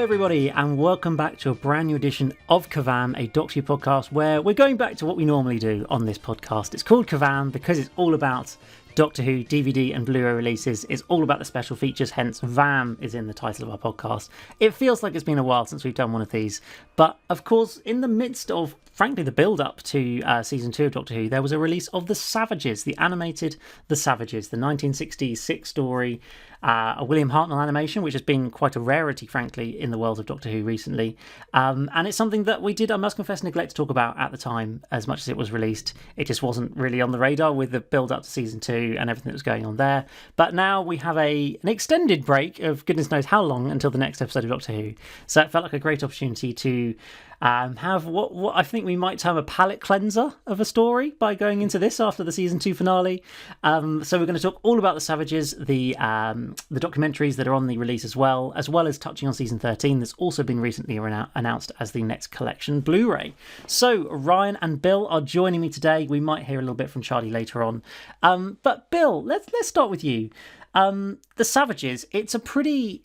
everybody, and welcome back to a brand new edition of KerVAM, a Doctor Who podcast where we're going back to what we normally do on this podcast. It's called KerVAM because it's all about Doctor Who DVD and Blu-ray releases. It's all about the special features, hence VAM is in the title of our podcast. It feels like it's been a while since we've done one of these, but of course, in the midst of, frankly, the build-up to Season 2 of Doctor Who, there was a release of The Savages, the animated The Savages, the 1966 story, a William Hartnell animation, which has been quite a rarity, frankly, in the world of Doctor Who recently. And it's something that we did, I must confess, neglect to talk about at the time as much as it was released. It just wasn't really on the radar with the build-up to Season 2 and everything that was going on there. But now we have an extended break of goodness knows how long until the next episode of Doctor Who. So it felt like a great opportunity to have what I think we might term a palate cleanser of a story by going into this after the Season 2 finale. So we're going to talk all about The Savages, the documentaries that are on the release as well as touching on Season 13 that's also been recently announced as the next collection Blu-ray. So Ryan and Bill are joining me today. We might hear a little bit from Charlie later on. But Bill, let's start with you. The Savages, it's a pretty...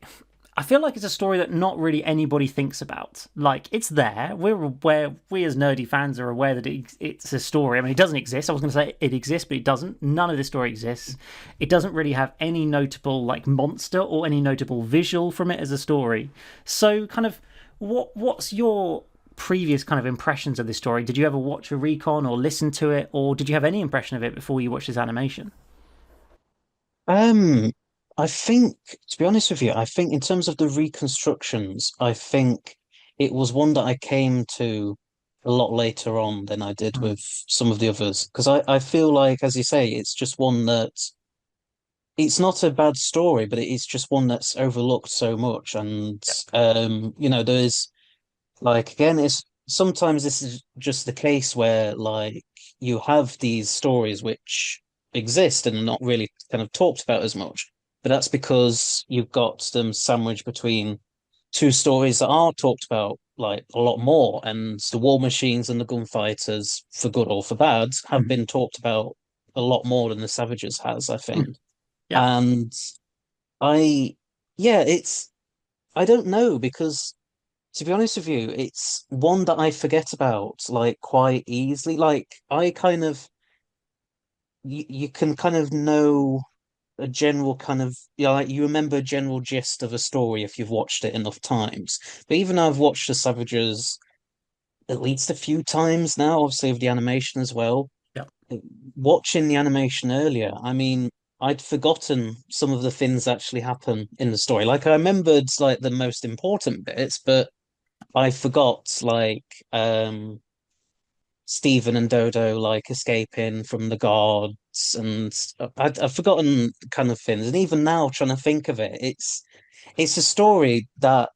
I feel like it's a story that not really anybody thinks about. Like, it's there. We're aware, we as nerdy fans are aware that it's a story. I mean, it doesn't exist. I was going to say it exists, but it doesn't. None of this story exists. It doesn't really have any notable, like, monster or any notable visual from it as a story. So, kind of, what's your previous kind of impressions of this story? Did you ever watch a recon or listen to it, or did you have any impression of it before you watched this animation? I think, to be honest with you, I think in terms of the reconstructions, I think it was one that I came to a lot later on than I did Mm. with some of the others. Because I feel like, as you say, it's just one that it's not a bad story, but it's just one that's overlooked so much. And there's like again, it's sometimes this is just the case where like you have these stories which exist and are not really kind of talked about as much. But that's because you've got them sandwiched between two stories that are talked about like a lot more, and the war machines and the gunfighters, for good or for bad, have Mm. been talked about a lot more than the Savages has, I think. Mm. Yeah. And I, yeah, I don't know because to be honest with you, it's one that I forget about like quite easily. Like I kind of you can kind of know a general kind of like you remember a general gist of a story if you've watched it enough times. But even though I've watched The Savages at least a few times now, obviously with the animation as well. Yeah. Watching the animation earlier, I mean, I'd forgotten some of the things that actually happen in the story. Like I remembered like the most important bits, but I forgot like Stephen and Dodo like escaping from the guards, and I've forgotten kind of things. And even now, trying to think of it, it's a story that,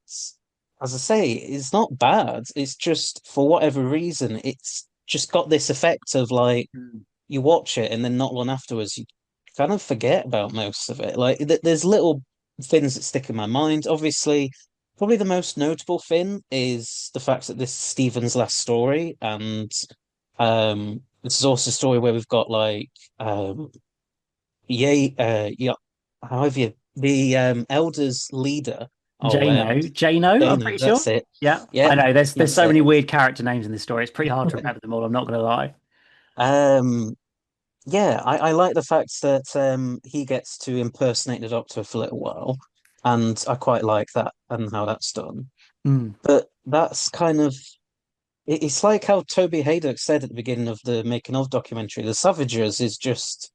as I say, is not bad. It's just for whatever reason, it's just got this effect of like Mm. you watch it and then not long afterwards you kind of forget about most of it. Like there's little things that stick in my mind. Obviously, probably the most notable thing is the fact that this is Stephen's last story, and this is also a story where we've got like yeah, however you, the elders leader. Oh, Jano, I'm Dano, pretty sure. that's it. Yeah, Yeah, I know. There's that's so it. many weird character names in this story. It's pretty hard to remember them all. I'm not going to lie. Um, yeah, I like the fact that he gets to impersonate the Doctor for a little while, and I quite like that and how that's done. Mm. But that's kind of it's like how Toby Haydock said at the beginning of the making of documentary, The Savages is just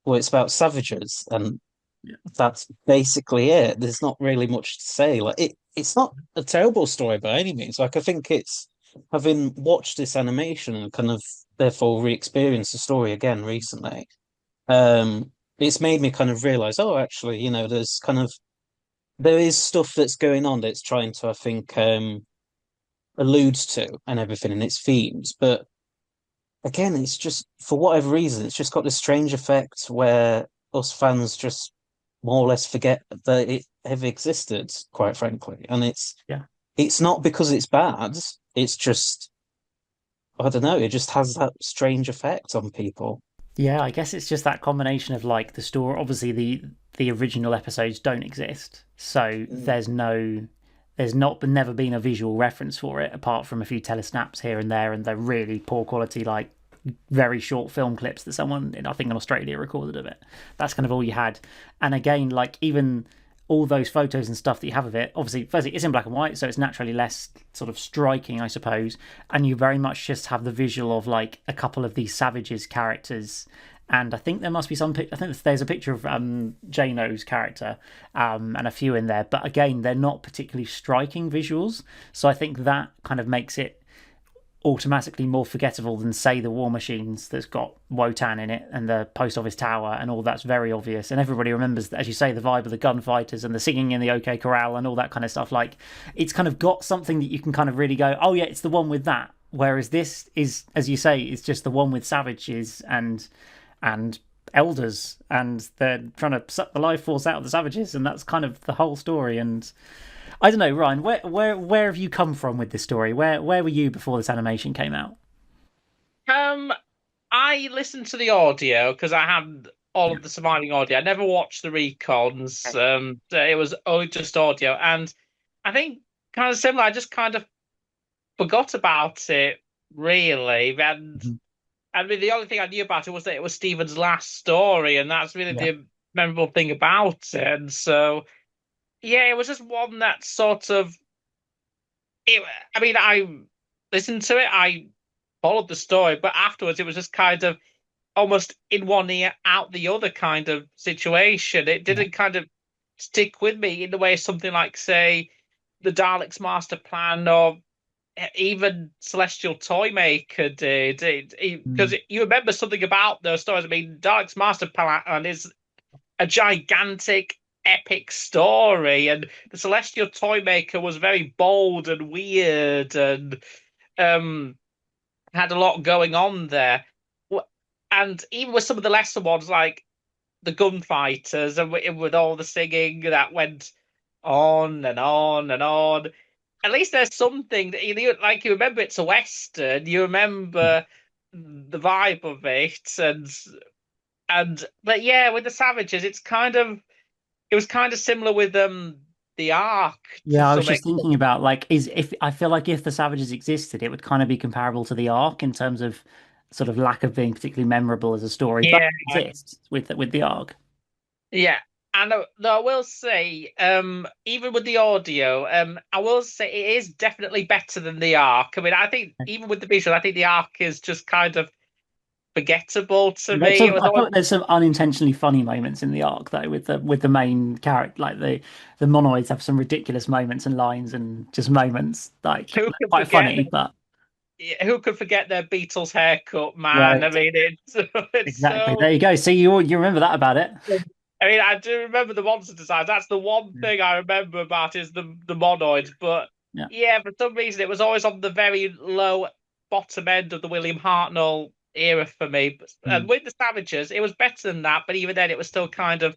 well, it's about savages, and Yeah. that's basically it. There's not really much to say. Like it's not a terrible story by any means. Like I think it's having watched this animation and kind of therefore re-experienced the story again recently. It's made me kind of realize, oh, actually, there is stuff that's going on that's trying to, I think, alludes to and everything in its themes. But again, it's just for whatever reason, it's just got this strange effect where us fans just more or less forget that it ever existed, quite frankly. And Yeah. it's not because it's bad, it's just I don't know, it just has that strange effect on people. Yeah, I guess it's just that combination of like the story. Obviously, the original episodes don't exist, so Mm. there's not been never been a visual reference for it apart from a few telesnaps here and there, and they're really poor quality, like very short film clips that someone I think in Australia recorded of it. That's kind of all you had. And again, like even all those photos and stuff that you have of it, obviously, firstly, it's in black and white, so it's naturally less sort of striking, I suppose. And you very much just have the visual of like a couple of these Savages characters. And I think there must be some. I think there's a picture of Jano's character and a few in there. But again, they're not particularly striking visuals. So I think that kind of makes it automatically more forgettable than, say, the War Machines that's got Wotan in it and the Post Office Tower and all that's very obvious. And everybody remembers, as you say, the vibe of the gunfighters and the singing in the OK Corral and all that kind of stuff. Like, it's kind of got something that you can kind of really go, oh, yeah, it's the one with that. Whereas this is, as you say, it's just the one with savages and elders, and they're trying to suck the life force out of the savages, and that's kind of the whole story. And I don't know, Ryan, where have you come from with this story? Where were you before this animation came out? Um, I listened to the audio because I had all Yeah. of the surviving audio. I never watched the recons. So it was only just audio, and I think kind of similar. I just kind of forgot about it really, and Mhm. I mean the only thing I knew about it was that it was Stephen's last story, and that's really Yeah. the memorable thing about it. And so yeah, it was just one that sort of. I mean, I listened to it. I followed the story, but afterwards it was just kind of almost in one ear, out the other kind of situation. It Yeah. didn't kind of stick with me in the way something like, say, the Daleks' Master Plan or even Celestial Toymaker did. Because Mm. you remember something about those stories. I mean, Daleks' Master Plan is a gigantic, epic story, and the Celestial Toymaker was very bold and weird and um had a lot going on there. And even with some of the lesser ones, like the gunfighters, and with all the singing that went on and on and on, at least there's something that like you remember it's a western, you Yeah. remember the vibe of it, and but yeah, with the Savages, it was kind of similar with the Ark to Yeah, I was some just extent. thinking about like is if I feel like if the Savages existed, it would kind of be comparable to the Ark in terms of sort of lack of being particularly memorable as a story, but Yeah, it exists with the Ark. yeah. And though I will say, even with the audio, I will say it is definitely better than the Ark. I mean, I think even with the visual, I think the Ark is just kind of forgettable to There's me. It some, was I feel always like there's some unintentionally funny moments in the arc though, with the main character, like the monoids have some ridiculous moments and lines and just moments like who can quite forget funny, but who can forget their Beatles haircut, yeah, man? I mean, it's exactly. so. There you go. See, you remember that about it. I mean, I do remember the monster design. That's the one Yeah, thing I remember about is the monoids. But yeah, yeah, for some reason, it was always on the very low bottom end of the William Hartnell era for me. mm, And with the Savages, it was better than that. But even then, it was still kind of,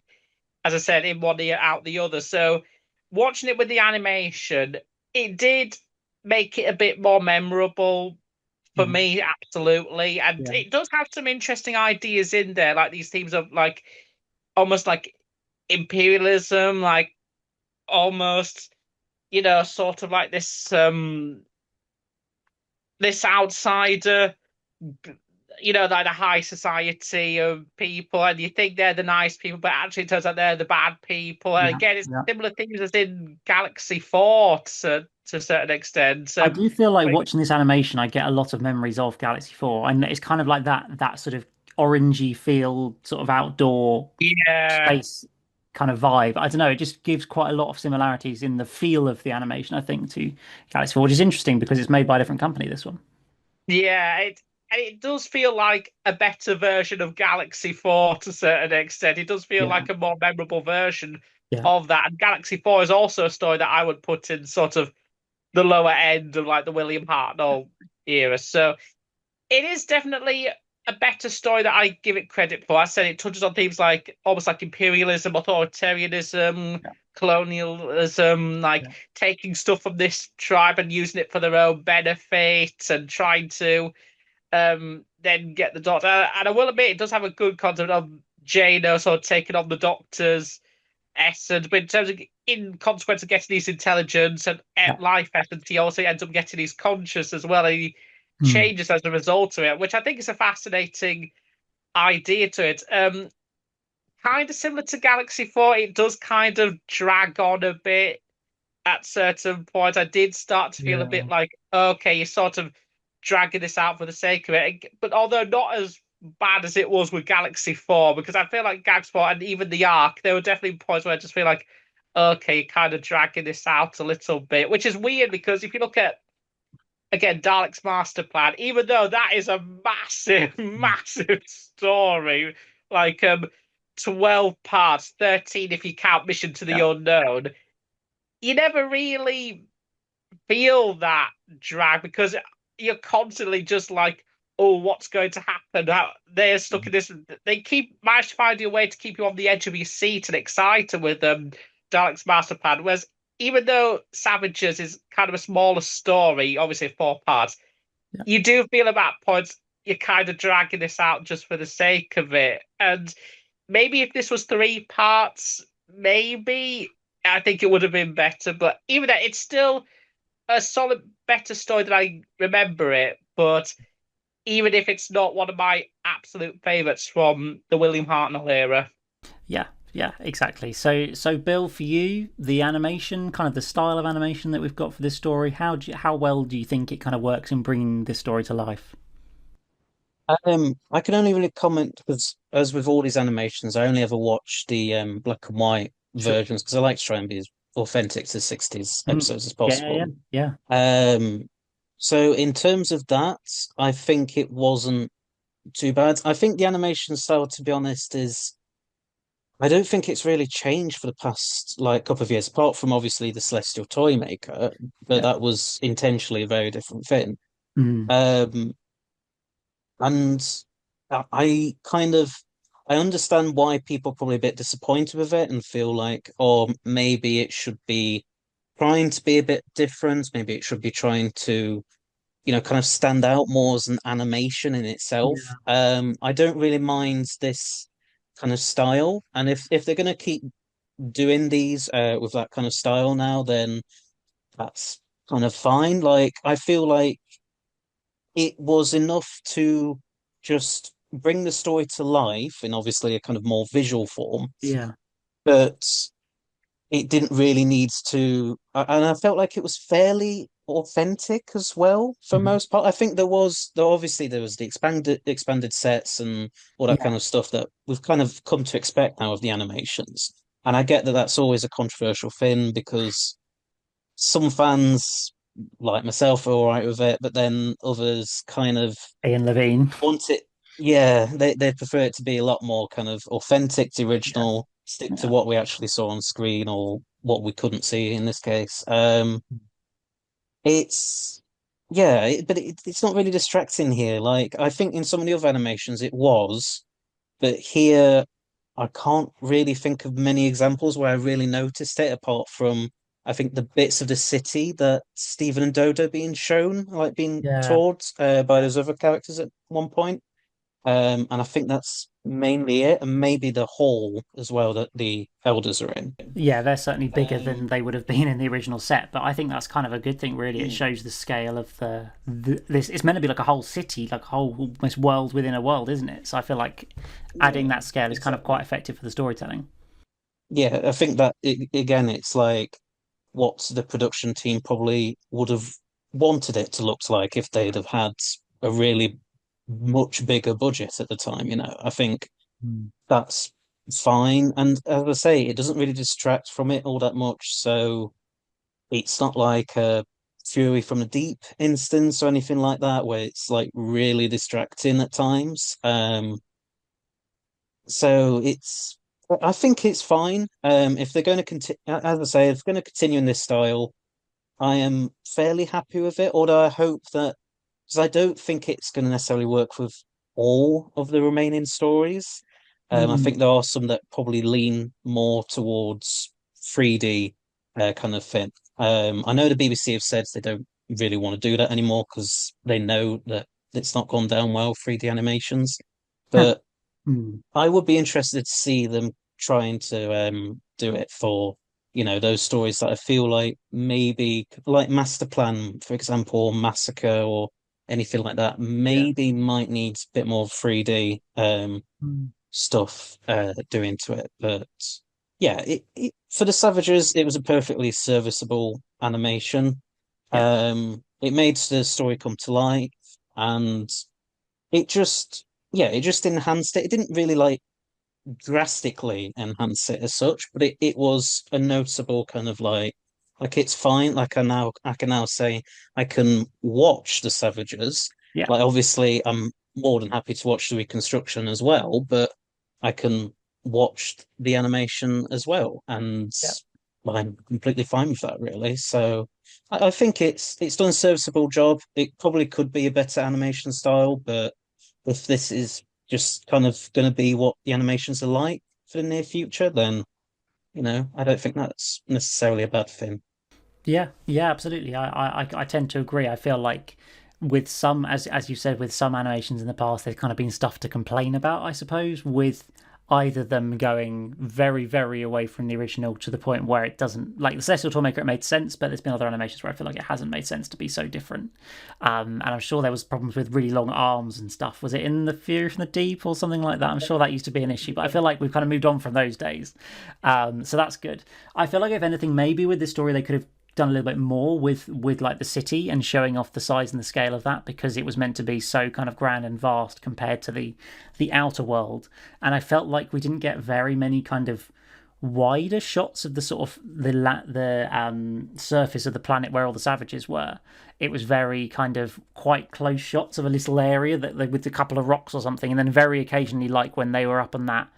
as I said, in one ear, out the other. So watching it with the animation, it did make it a bit more memorable for mm, me, absolutely. And yeah, it does have some interesting ideas in there, like these themes of like almost like imperialism, like almost, sort of like this outsider, like the high society of people, and you think they're the nice people, but actually it turns out they're the bad people. And yeah, again, it's yeah. similar things as in Galaxy 4 to a certain extent. I do feel like watching this animation, I get a lot of memories of Galaxy 4, and it's kind of like that sort of orangey feel, sort of outdoor yeah, space kind of vibe. I don't know, it just gives quite a lot of similarities in the feel of the animation, I think, to Galaxy 4, which is interesting because it's made by a different company, this one. yeah, it does feel like a better version of Galaxy 4 to a certain extent. It does feel Yeah, like a more memorable version yeah, of that. And Galaxy 4 is also a story that I would put in sort of the lower end of like the William Hartnell era. So it is definitely a better story that I give it credit for. I said it touches on themes like almost like imperialism, authoritarianism, yeah, colonialism, like yeah. taking stuff from this tribe and using it for their own benefit and trying to then get the doctor. And I will admit, it does have a good concept of Jano sort of taking on the doctor's essence. But in terms of in consequence of getting his intelligence and Yeah. life essence, he also ends up getting his conscious as well. And he Mm. changes as a result of it, which I think is a fascinating idea to it. Kind of similar to Galaxy 4, it does kind of drag on a bit at certain points. I did start to feel a Yeah. bit like, okay, you're sort of dragging this out for the sake of it. But although not as bad as it was with Galaxy 4, because I feel like Galaxy 4 and even the Arc, there were definitely points where I just feel like, okay, you're kind of dragging this out a little bit, which is weird because if you look at, again, Dalek's master plan, even though that is a massive, massive story, like 12 parts, 13 if you count Mission to the Yeah. Unknown, you never really feel that drag because you're constantly just like, oh, what's going to happen? They're stuck in this. They keep manage to find a way to keep you on the edge of your seat and excited with Dalek's master plan. Whereas even though Savages is kind of a smaller story, obviously 4 parts, Yeah. you do feel at that point you're kind of dragging this out just for the sake of it. And maybe if this was 3 parts, maybe I think it would have been better. But even that, it's still a solid, better story than I remember it. But even if it's not one of my absolute favorites from the William Hartnell era. Yeah, yeah, exactly. So Bill, for you, the animation, kind of the style of animation that we've got for this story, how well do you think it kind of works in bringing this story to life? I can only really comment because, as with all these animations, I only ever watch the black and white Sure. versions because I like to try and be as authentic to the 60s Mm. episodes as Yeah, yeah, possible. yeah, Um, so in terms of that, I think it wasn't too bad. I think the animation style, to be honest, is I don't think it's really changed for the past like couple of years, apart from obviously the Celestial Toymaker, but yeah. that was intentionally a very different thing. Mm. Um, and I kind of I understand why people are probably a bit disappointed with it and feel like, oh, maybe it should be trying to be a bit different. Maybe it should be trying to, kind of stand out more as an animation in itself. Yeah, I don't really mind this kind of style, and if they're gonna keep doing these with that kind of style now, then that's kind of fine. Like I feel like it was enough to just bring the story to life in obviously a kind of more visual form, yeah, but it didn't really need to. And I felt like it was fairly authentic as well for mhm, most part. I think there was the expanded sets and all that yeah, kind of stuff that we've kind of come to expect now of the animations. And I get that that's always a controversial thing because some fans like myself are all right with it, but then others kind of Ian Levine. want it. Yeah, they prefer it to be a lot more kind of authentic to Yeah, original, stick to yeah, what we actually saw on screen or what we couldn't see in this case. It's yeah, but it's not really distracting here. Like I think in some of the other animations it was, but here I can't really think of many examples where I really noticed it apart from I think the bits of the city that Stephen and Dodo being shown, like being yeah. toured by those other characters at one point. And I think that's mainly it, and maybe the hall as well that the elders are in. Yeah, they're certainly bigger than Um, they would have been in the original set, but I think that's kind of a good thing, really. It mm, shows the scale of this. It's meant to be like a whole city, like a whole almost world within a world, isn't it? So I feel like adding yeah, that scale is kind of quite exactly. effective for the storytelling. Yeah, I think that again, it's like what the production team probably would have wanted it to look like if they'd have had a really much bigger budget at the time. I think Mm. that's fine, and as I say, it doesn't really distract from it all that much. So it's not like a Fury from the Deep instance or anything like that, where it's like really distracting at times. So I think it's fine. If they're going to continue, as I say, if they're going to continue in this style, I am fairly happy with it. Although I hope that, because I don't think it's going to necessarily work with all of the remaining stories. I Mm. think there are some that probably lean more towards 3D kind of thing. I know the BBC have said they don't really want to do that anymore because they know that it's not gone down well, 3D animations. But Mm. I would be interested to see them trying to do it for. those stories that I feel like maybe like Master Plan, for example, or Massacre or anything like that, Yeah. maybe might need a bit more 3D Mm. stuff doing to it. But yeah, for the Savages, it was a perfectly serviceable animation. Yeah. It made the story come to life, and it just yeah, it just enhanced it. It didn't really like drastically enhance it as such, but it was a noticeable kind of like it's fine. Like I can now say I can watch the Savages. Yeah. Like obviously I'm more than happy to watch the reconstruction as well, but I can watch the animation as well, and Yeah. I'm completely fine with that really. So I think it's done a serviceable job. It probably could be a better animation style, but if this is just kind of going to be what the animations are like for the near future, then I don't think that's necessarily a bad thing. Yeah, yeah, absolutely. I tend to agree. I feel like with some, as you said, with some animations in the past, there's kind of been stuff to complain about, I suppose, with either them going very, very away from the original to the point where it doesn't, like the Celestial Toymaker, it made sense, but there's been other animations where I feel like it hasn't made sense to be so different. And I'm sure there was problems with really long arms and stuff. Was it in the Fury from the Deep or something like that? I'm sure that used to be an issue, but I feel like we've kind of moved on from those days. So that's good. I feel like if anything, maybe with this story they could have done a little bit more with like the city and showing off the size and the scale of that, because it was meant to be so kind of grand and vast compared to the outer world. And I felt like we didn't get very many kind of wider shots of the sort of the surface of the planet where all the savages were. It was very kind of quite close shots of a little area with a couple of rocks or something, and then very occasionally, like when they were up on that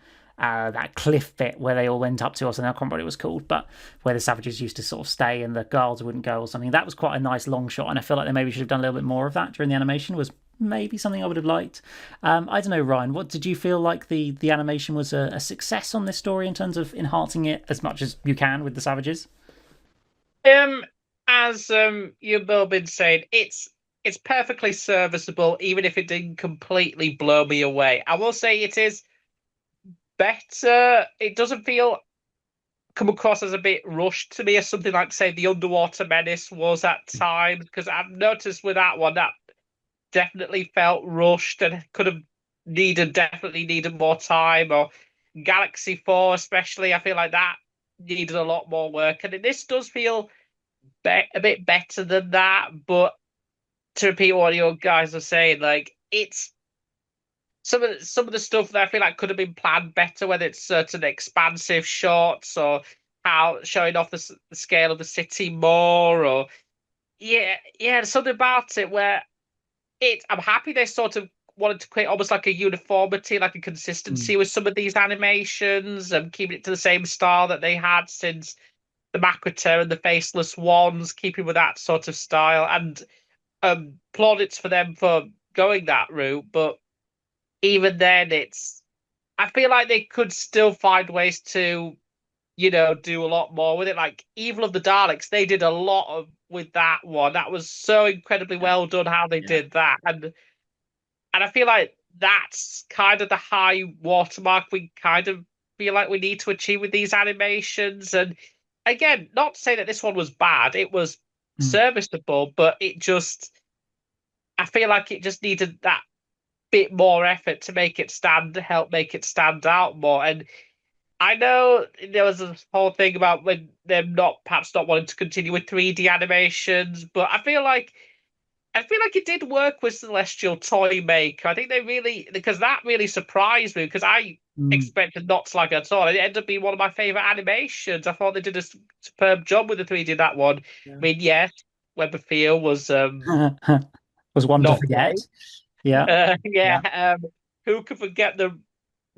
cliff bit where they all went up to us, and I can't remember what it was called, but where the savages used to sort of stay and the guards wouldn't go or something. That was quite a nice long shot, and I feel like they maybe should have done a little bit more of that during the animation. Was maybe something I would have liked. I don't know, Ryan. What did you feel like the animation was a success on this story in terms of enhancing it as much as you can with the savages? Um, as you've both been saying, it's perfectly serviceable, even if it didn't completely blow me away. I will say it is better. It doesn't feel come across as a bit rushed to me as something like, say, the Underwater Menace was at times, because I've noticed with that one that definitely felt rushed and could have definitely needed more time. Or Galaxy 4, especially, I feel like that needed a lot more work. And this does feel a bit better than that. But to repeat what your guys are saying, like it's some of the stuff that I feel like could have been planned better, whether it's certain expansive shots or how showing off the scale of the city more, or yeah, there's something about it where I'm happy they sort of wanted to create almost like a uniformity, like a Mm. consistency with some of these animations, and keeping it to the same style that they had since the Maquita and the Faceless Ones, keeping with that sort of style. And plaudits for them for going that route. But even then, I feel like they could still find ways to, do a lot more with it. Like Evil of the Daleks, they did a lot of with that one. That was so incredibly Yeah, well done how they yeah. did that. And I feel like that's kind of the high watermark we kind of feel like we need to achieve with these animations. And again, not to say that this one was bad, it was Mm. serviceable, but I feel like it just needed that bit more effort to help make it stand out more. And I know there was this whole thing about when them perhaps not wanting to continue with 3D animations, but I feel like it did work with Celestial Toymaker. I think they really, because that really surprised me, because I Mm. expected not to like it at all. It ended up being one of my favorite animations. I thought they did a superb job with the 3D in that one. I Yeah. mean, yes, Web of Fear was Was one to not forget. great. Yeah, Yeah, yeah. who could forget the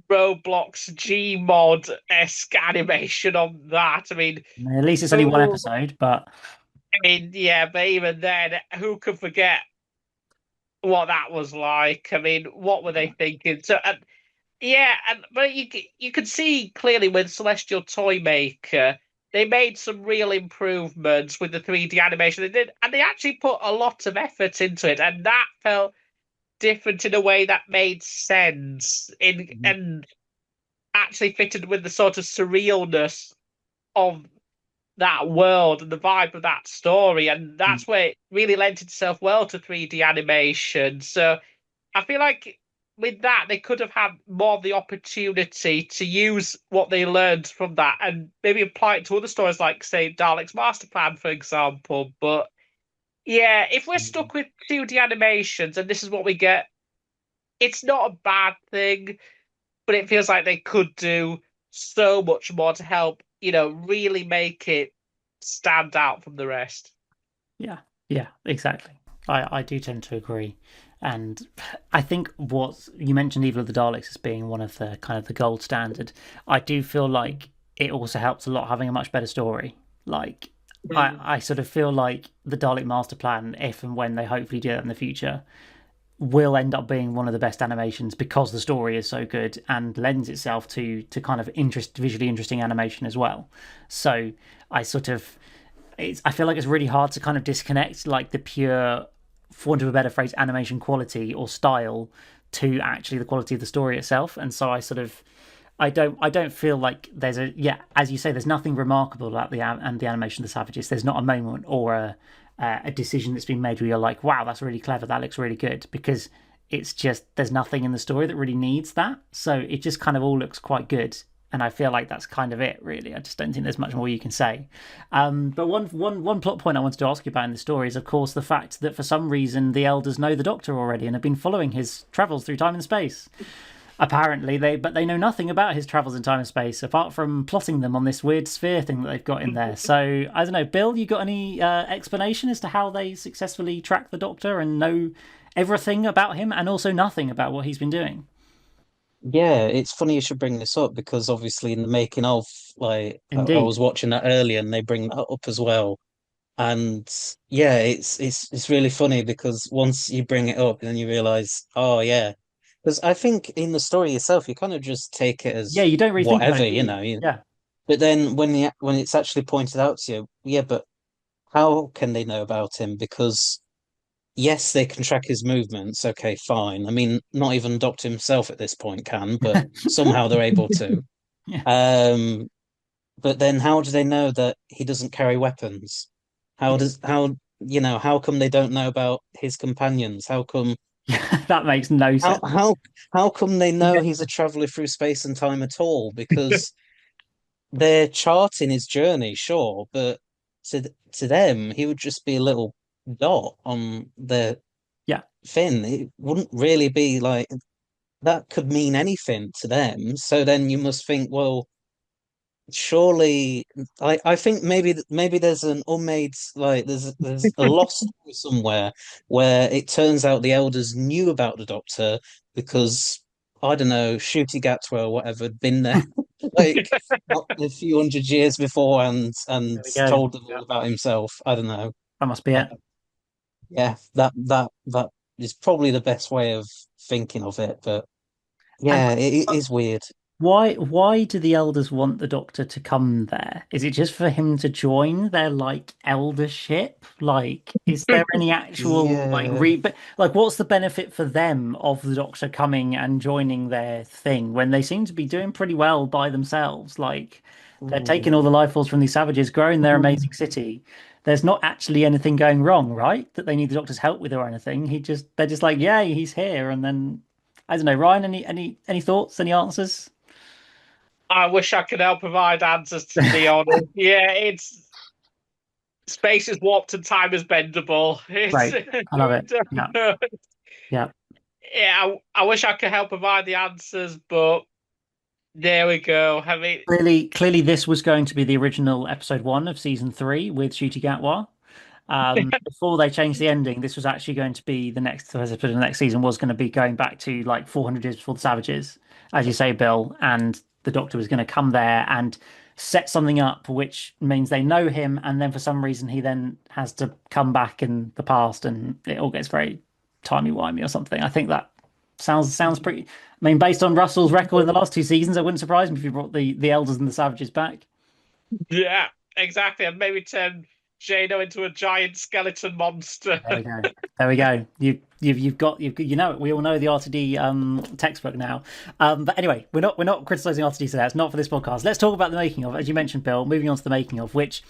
Roblox Gmod esque animation on that? At least it's only one Who, episode, but yeah, but even then, who could forget what that was like? What were they thinking? So, yeah, but you could see clearly with Celestial Toymaker, they made some real improvements with the 3D animation. They did, and they actually put a lot of effort into it, and that felt different in a way that made sense in Mhm. and actually fitted with the sort of surrealness of that world and the vibe of that story, and that's where it really lent itself well to 3D animation. So I feel like with that they could have had more of the opportunity to use what they learned from that and maybe apply it to other stories, like say Dalek's Master Plan, for example. But yeah, if we're stuck with 2D animations and this is what we get, it's not a bad thing, but it feels like they could do so much more to help, really make it stand out from the rest. Yeah, yeah, exactly. I do tend to agree. And I think what you mentioned, Evil of the Daleks, as being one of the kind of the gold standard. I do feel like it also helps a lot having a much better story. Like, I sort of feel like the Dalek Master Plan, if and when they hopefully do that in the future, will end up being one of the best animations because the story is so good and lends itself to kind of visually interesting animation as well. So I sort of I feel like it's really hard to kind of disconnect like the pure, for want of a better phrase, animation quality or style to actually the quality of the story itself. And so I don't feel like there's as you say, there's nothing remarkable about the animation of the Savages. There's not a moment or a decision that's been made where you're like, wow, that's really clever, that looks really good, because it's just there's nothing in the story that really needs that. So it just kind of all looks quite good. And I feel like that's kind of it, really. I just don't think there's much more you can say. But one plot point I wanted to ask you about in the story is, of course, the fact that for some reason the elders know the Doctor already and have been following his travels through time and space. Apparently, they know nothing about his travels in time and space apart from plotting them on this weird sphere thing that they've got in there. So I don't know, Bill, you got any explanation as to how they successfully track the Doctor and know everything about him and also nothing about what he's been doing? Yeah, it's funny you should bring this up because obviously in the making of, like, I Indeed. was watching that earlier and they bring that up as well. And yeah, it's really funny because once you bring it up, then you realize, oh yeah, because I think in the story itself, you kind of just take it Yeah, as you don't really think about whatever, it, do you? Yeah. But then when it's actually pointed out to you, yeah, but how can they know about him? Because yes, they can track his movements. Okay, fine. I mean, not even Doctor himself at this point can, but somehow they're able to. Yeah. Um, but then how do they know that he doesn't carry weapons? Yeah. How come they don't know about his companions? That makes no How sense. how how come they know Yeah. he's a traveler through space and time at all? Because they're charting his journey, sure, but to them, he would just be a little dot on their Yeah. fin. It wouldn't really be like that could mean anything to them. So then you must think, well, surely I think maybe there's an unmade like there's a lost story somewhere where it turns out the elders knew about the Doctor because I don't know, Shooty Gatwa or whatever had been there like a few hundred years before and There we go. told them all about himself. I don't know. That must be Uh, it. yeah, that is probably the best way of thinking of it, but And yeah, it is weird. why do the elders want the Doctor to come there? Is it just for him to join their like eldership? Like, is there any actual like Yeah. like what's the benefit for them of the Doctor coming and joining their thing when they seem to be doing pretty well by themselves? Like, they're taking all the life force from these savages, growing their amazing city. There's not actually anything going wrong, right? That they need the Doctor's help with or anything. They're just like, yeah, he's here, and then I don't know, Ryan, any thoughts, any answers? I wish I could help provide answers, to be honest. Yeah, it's space is warped and time is bendable. It's Great. I love it. Yeah. Yeah. yeah, I wish I could help provide the answers, but there we go. I mean, Clearly, this was going to be the original episode one of season three with Ncuti Gatwa. Before they changed the ending, this was actually going to be the next episode of the next season was going to be going back to like 400 years before the Savages, as you say, Bill, and the Doctor was going to come there and set something up, which means they know him, and then for some reason he then has to come back in the past, and it all gets very timey-wimey or something. I think that sounds pretty. I mean, based on Russell's record in the last two seasons, it wouldn't surprise me if you brought the Elders and the Savages back. yeah, exactly. And maybe turn Jano into a giant skeleton monster. There we go. There we go. You've got you know it. We all know the RTD textbook now. But anyway, we're not criticizing RTD today. It's not for this podcast. Let's talk about the making of, as you mentioned, Bill. Moving on to the making of, which,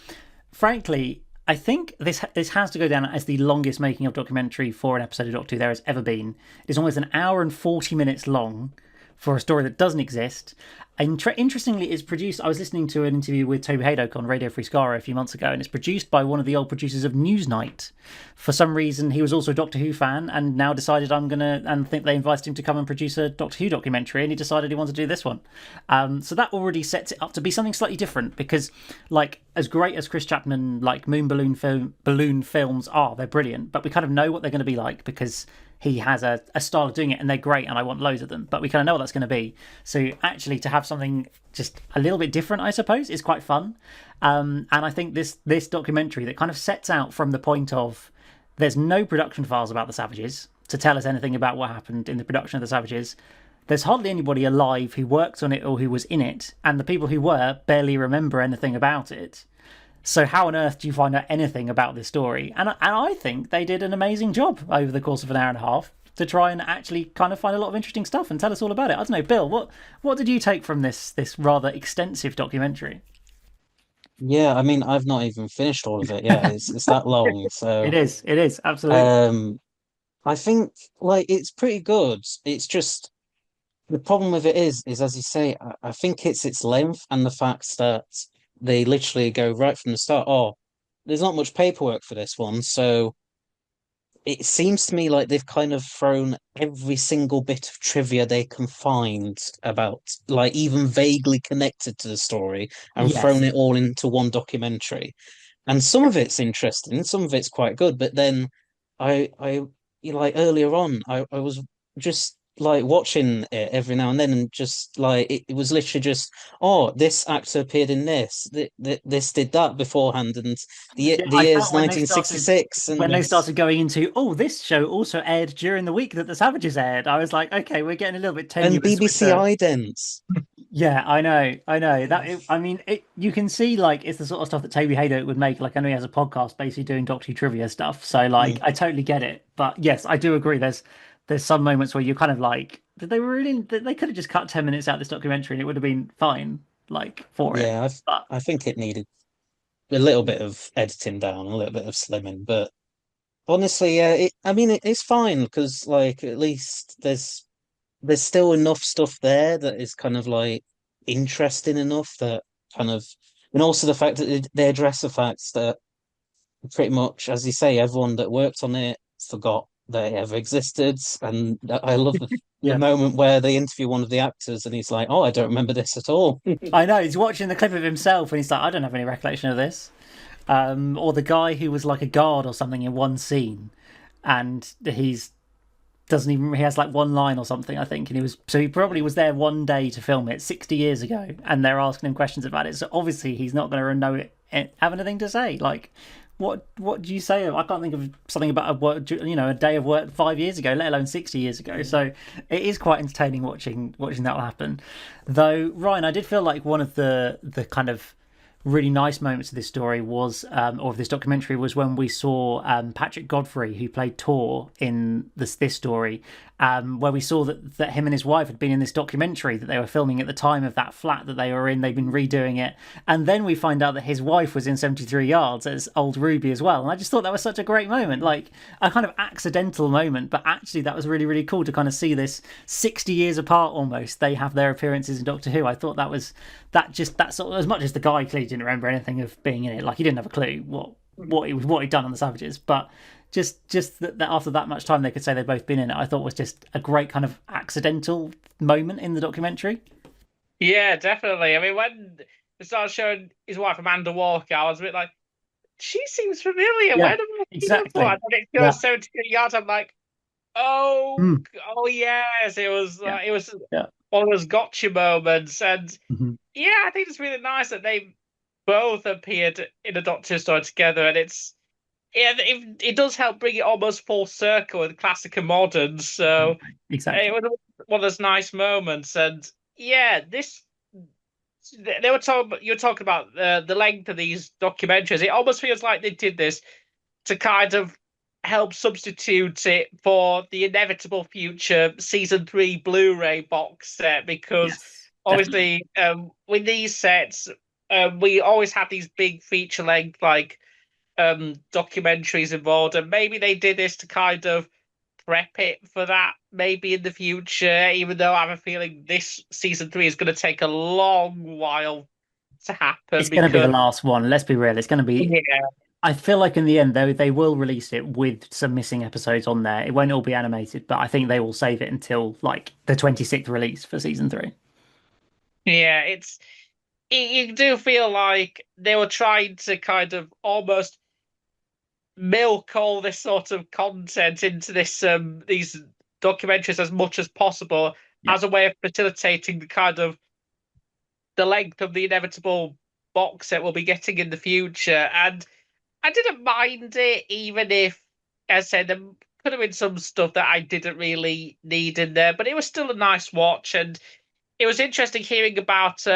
frankly, I think this has to go down as the longest making of documentary for an episode of Doctor Who there has ever been. It's almost an hour and 40 minutes long for a story that doesn't exist. Interestingly, it's produced. I was listening to an interview with Toby Haydock on Radio Free Skara a few months ago, and it's produced by one of the old producers of Newsnight. For some reason, he was also a Doctor Who fan, and now decided and think they invited him to come and produce a Doctor Who documentary, and he decided he wanted to do this one. So that already sets it up to be something slightly different, because, like, as great as Chris Chapman, like, Moon Balloon films are, they're brilliant, but we kind of know what they're going to be like because he has a style of doing it, and they're great, and I want loads of them. But we kind of know what that's going to be. So actually, to have something just a little bit different, I suppose, is quite fun. And I think this documentary that kind of sets out from the point of there's no production files about the Savages to tell us anything about what happened in the production of the Savages. There's hardly anybody alive who worked on it or who was in it, and the people who were barely remember anything about it. So how on earth do you find out anything about this story? And I think they did an amazing job over the course of an hour and a half to try and actually kind of find a lot of interesting stuff and tell us all about it. I don't know, Bill, what did you take from this rather extensive documentary? Yeah, I mean, I've not even finished all of it. Yeah, it's that long. So, It is, absolutely. um, I think like it's pretty good. It's just the problem with it is as you say, I think it's its length and the fact that they literally go right from the start. Oh, there's not much paperwork for this one, so it seems to me like they've kind of thrown every single bit of trivia they can find about, like even vaguely connected to the story, and thrown Yes. it all into one documentary. And some of it's interesting, some of it's quite good, but then I you know, like earlier on, I was just like watching it every now and then, and just like it was literally just, oh, this actor appeared in this, this did that beforehand, and Yeah, the I year's felt when they started 1966, when and they started going into, oh, this show also aired during the week that the Savages aired. I was like, okay, we're getting a little bit tenuous with BBC the. idents. Yeah, I know that. I mean, you can see like it's the sort of stuff that Toby Haydock would make. Like I know he has a podcast basically doing Doctor Who trivia stuff. So like, Mm. I totally get it. But yes, I do agree. There's some moments where you're kind of like, did they really? They could have just cut 10 minutes out of this documentary and it would have been fine, like for it. Yeah, But I think it needed a little bit of editing down, a little bit of slimming, but honestly, yeah, I mean, it's fine because like at least there's still enough stuff there that is kind of like interesting enough that kind of, and also the fact that they address the facts that pretty much, as you say, everyone that worked on it forgot they ever existed. And I love the yeah. moment where they interview one of the actors and he's like, "Oh, I don't remember this at all." I know he's watching the clip of himself and he's like, I don't have any recollection of this. Or the guy who was like a guard or something in one scene, and he's doesn't even he has like one line or something I think, and he probably was there one day to film it 60 years ago, and they're asking him questions about it. So obviously he's not going to know it, have anything to say. Like, what do you say? I can't think of something about a work, a day of work 5 years ago, let alone 60 years ago. So it is quite entertaining watching that happen. Though, Ryan, I did feel like one of the kind of really nice moments of this story was, or of this documentary, was when we saw Patrick Godfrey, who played Tor in this story, where we saw that him and his wife had been in this documentary that they were filming at the time of that flat that they were in. They've been redoing it. And then we find out that his wife was in 73 Yards as old Ruby as well. And I just thought that was such a great moment, like a kind of accidental moment, but actually that was really, really cool to kind of see this 60 years apart almost. They have their appearances in Doctor Who. I thought that was that sort of, as much as the guy clearly didn't remember anything of being in it, like he didn't have a clue what he'd done on the Savages, but just that after that much time they could say they've both been in it, I thought was just a great kind of accidental moment in the documentary. Yeah, definitely. I mean, when they started showing his wife Amanda Walker, I was a bit like, she seems familiar. Yeah, Where have I seen her before? exactly. And then it Yeah. goes 70 yards. I'm like, oh, Mm. oh yes, Yeah. it was Yeah. one of those gotcha moments, and Mm-hmm. yeah, I think it's really nice that they both appeared in a Doctor story together, and it does help bring it almost full circle with classic and modern. So Exactly. it was one of those nice moments, and yeah, this they were talking. You were talking about the length of these documentaries. It almost feels like they did this to kind of help substitute it for the inevitable future season three Blu-ray box set because Yes, definitely. obviously with these sets we always have these big feature length like documentaries involved, and maybe they did this to kind of prep it for that maybe in the future, even though I have a feeling this season three is going to take a long while to happen It's going to be the because last one. Let's be real. It's going to be. yeah. I feel like in the end, though, they will release it with some missing episodes on there. It won't all be animated, but I think they will save it until like the 26th release for season three. Yeah, you do feel like they were trying to kind of almost milk all this sort of content into this these documentaries as much as possible Yeah. as a way of facilitating the kind of the length of the inevitable box set we'll be getting in the future. And I didn't mind it, even if, as I said, there could have been some stuff that I didn't really need in there, but it was still a nice watch, and it was interesting hearing about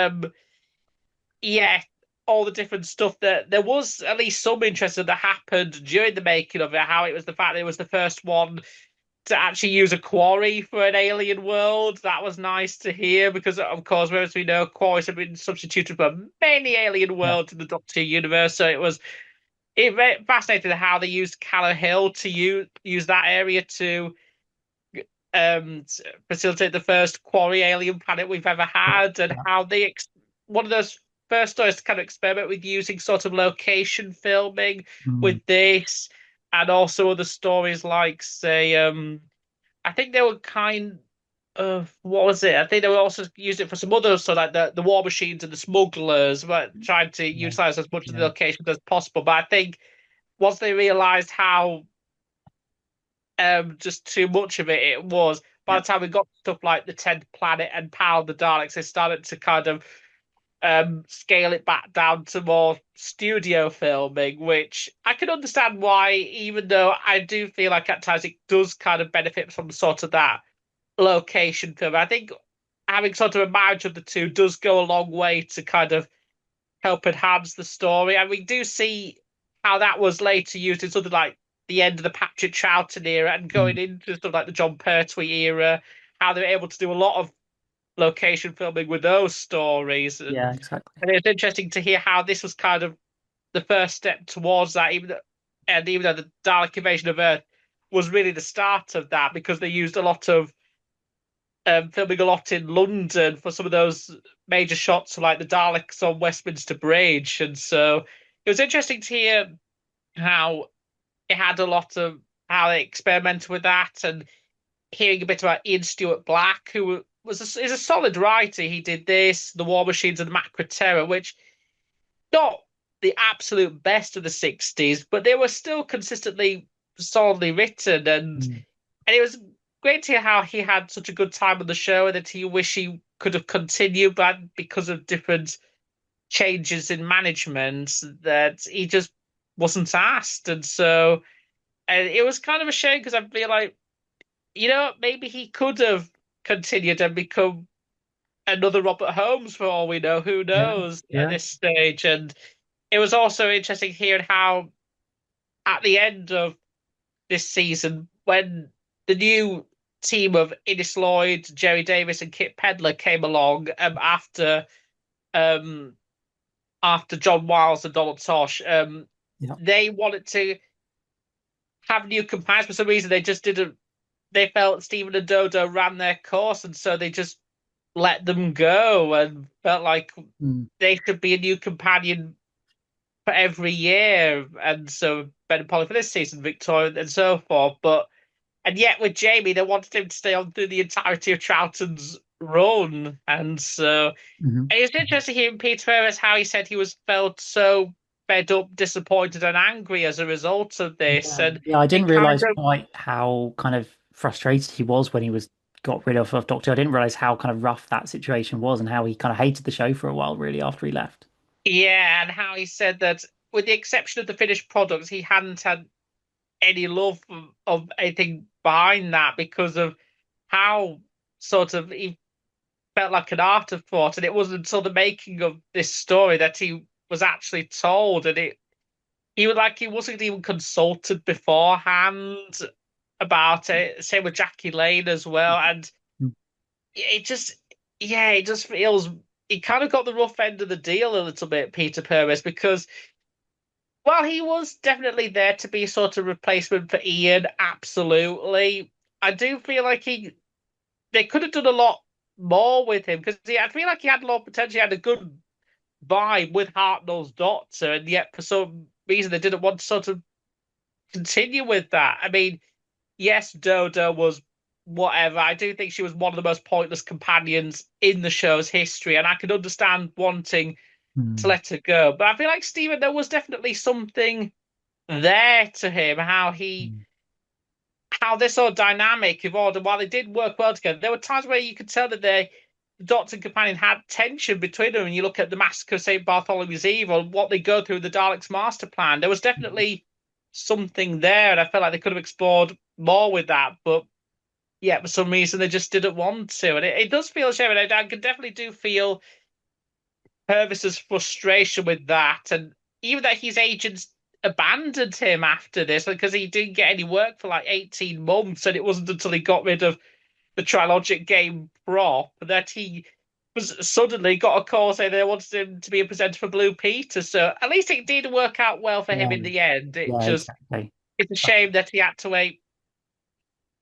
yeah, all the different stuff that there was at least some interest that happened during the making of it. How it was the fact that it was the first one to actually use a quarry for an alien world. That was nice to hear because, of course, as we know, quarries have been substituted for many alien Yeah. worlds in the Doctor Who universe. So it fascinated how they used Callow Hill to use that area to facilitate the first quarry alien planet we've ever Yeah. had, and Yeah. how one of those first stories to kind of experiment with using sort of location filming with Mm. this, and also other stories like, say, I think they were kind of what was it? I think they were also using it for some others, so like the war machines and the smugglers, but trying to Yeah. utilize as much of the Yeah. locations as possible. But I think once they realized how just too much of it was. By Yeah. the time we got stuff like the 10th planet and Power of the Daleks, they started to kind of scale it back down to more studio filming, which I can understand why, even though I do feel like at times it does kind of benefit from sort of that location film. I think having sort of a marriage of the two does go a long way to kind of help enhance the story. And we do see how that was later used in something like the end of the Patrick Troughton era and Mm. going into stuff like the John Pertwee era, how they were able to do a lot of location filming with those stories. Yeah, exactly. And it's interesting to hear how this was kind of the first step towards that, even though the Dalek invasion of Earth was really the start of that because they used a lot of filming a lot in London for some of those major shots, like the Daleks on Westminster Bridge, and so it was interesting to hear how it had a lot of how they experimented with that, and hearing a bit about Ian Stewart Black, who is a solid writer. He did this, The War Machines, and the Macra Terror, which not the absolute best of the '60s, but they were still consistently solidly written, Mm. and it was great to hear how he had such a good time on the show and that he wish he could have continued, but because of different changes in management, that he just wasn't asked. And so and it was kind of a shame because I feel like, maybe he could have continued and become another Robert Holmes for all we know. Who Yeah. knows at Yeah. this stage? And it was also interesting hearing how at the end of this season when the new team of Innes Lloyd, Jerry Davis, and Kit Pedler came along um, after John Wiles and Donald Tosh. Yeah. They wanted to have new companions for some reason. They just didn't. They felt Stephen and Dodo ran their course, and so they just let them go and felt like Mm. they should be a new companion for every year. And so Ben and Polly for this season, Victoria, and so forth. And yet with Jamie, they wanted him to stay on through the entirety of Troughton's run. And so Hmm. it was interesting hearing Peter Ferris how he said he was felt so fed up, disappointed, and angry as a result of this. Yeah. And Yeah. I didn't it kind realize of quite how kind of frustrated he was when he was got rid of Doctor. I didn't realize how kind of rough that situation was and how he kind of hated the show for a while, really, after he left. yeah, and how he said that with the exception of the finished products, he hadn't had any love of anything behind that because of how sort of he felt like an afterthought, and it wasn't until the making of this story that he was actually told, and he was like he wasn't even consulted beforehand about it. Same with Jackie Lane as well, and Mm. it just yeah, it just feels he kind of got the rough end of the deal a little bit, Peter Purves, because while he was definitely there to be a sort of replacement for Ian, absolutely, I do feel like they could have done a lot more with him because I feel like he had a lot of potential. He had a good vibe with Hartnell's Doctor, and yet for some reason they didn't want to sort of continue with that. I mean, yes, Dodo was whatever. I do think she was one of the most pointless companions in the show's history, and I could understand wanting to Mm. let her go. But I feel like Stephen, there was definitely something there to him, Mm. how this sort of dynamic evolved, and while they did work well together, there were times where you could tell that the Doctor and Companion had tension between them. And you look at the Massacre of St. Bartholomew's Eve or what they go through the Daleks' master plan, there was definitely something there, and I felt like they could have explored more with that. But yeah, for some reason they just didn't want to, and it does feel a shame. And I could definitely do feel Purvis's frustration with that, and even that his agents abandoned him after this because he didn't get any work for like 18 months, and it wasn't until he got rid of the Trilogic game prop that he was suddenly got a call saying they wanted him to be a presenter for Blue Peter. So at least it did work out well for him Yeah, in the end. yeah, exactly. It's a shame that he had to wait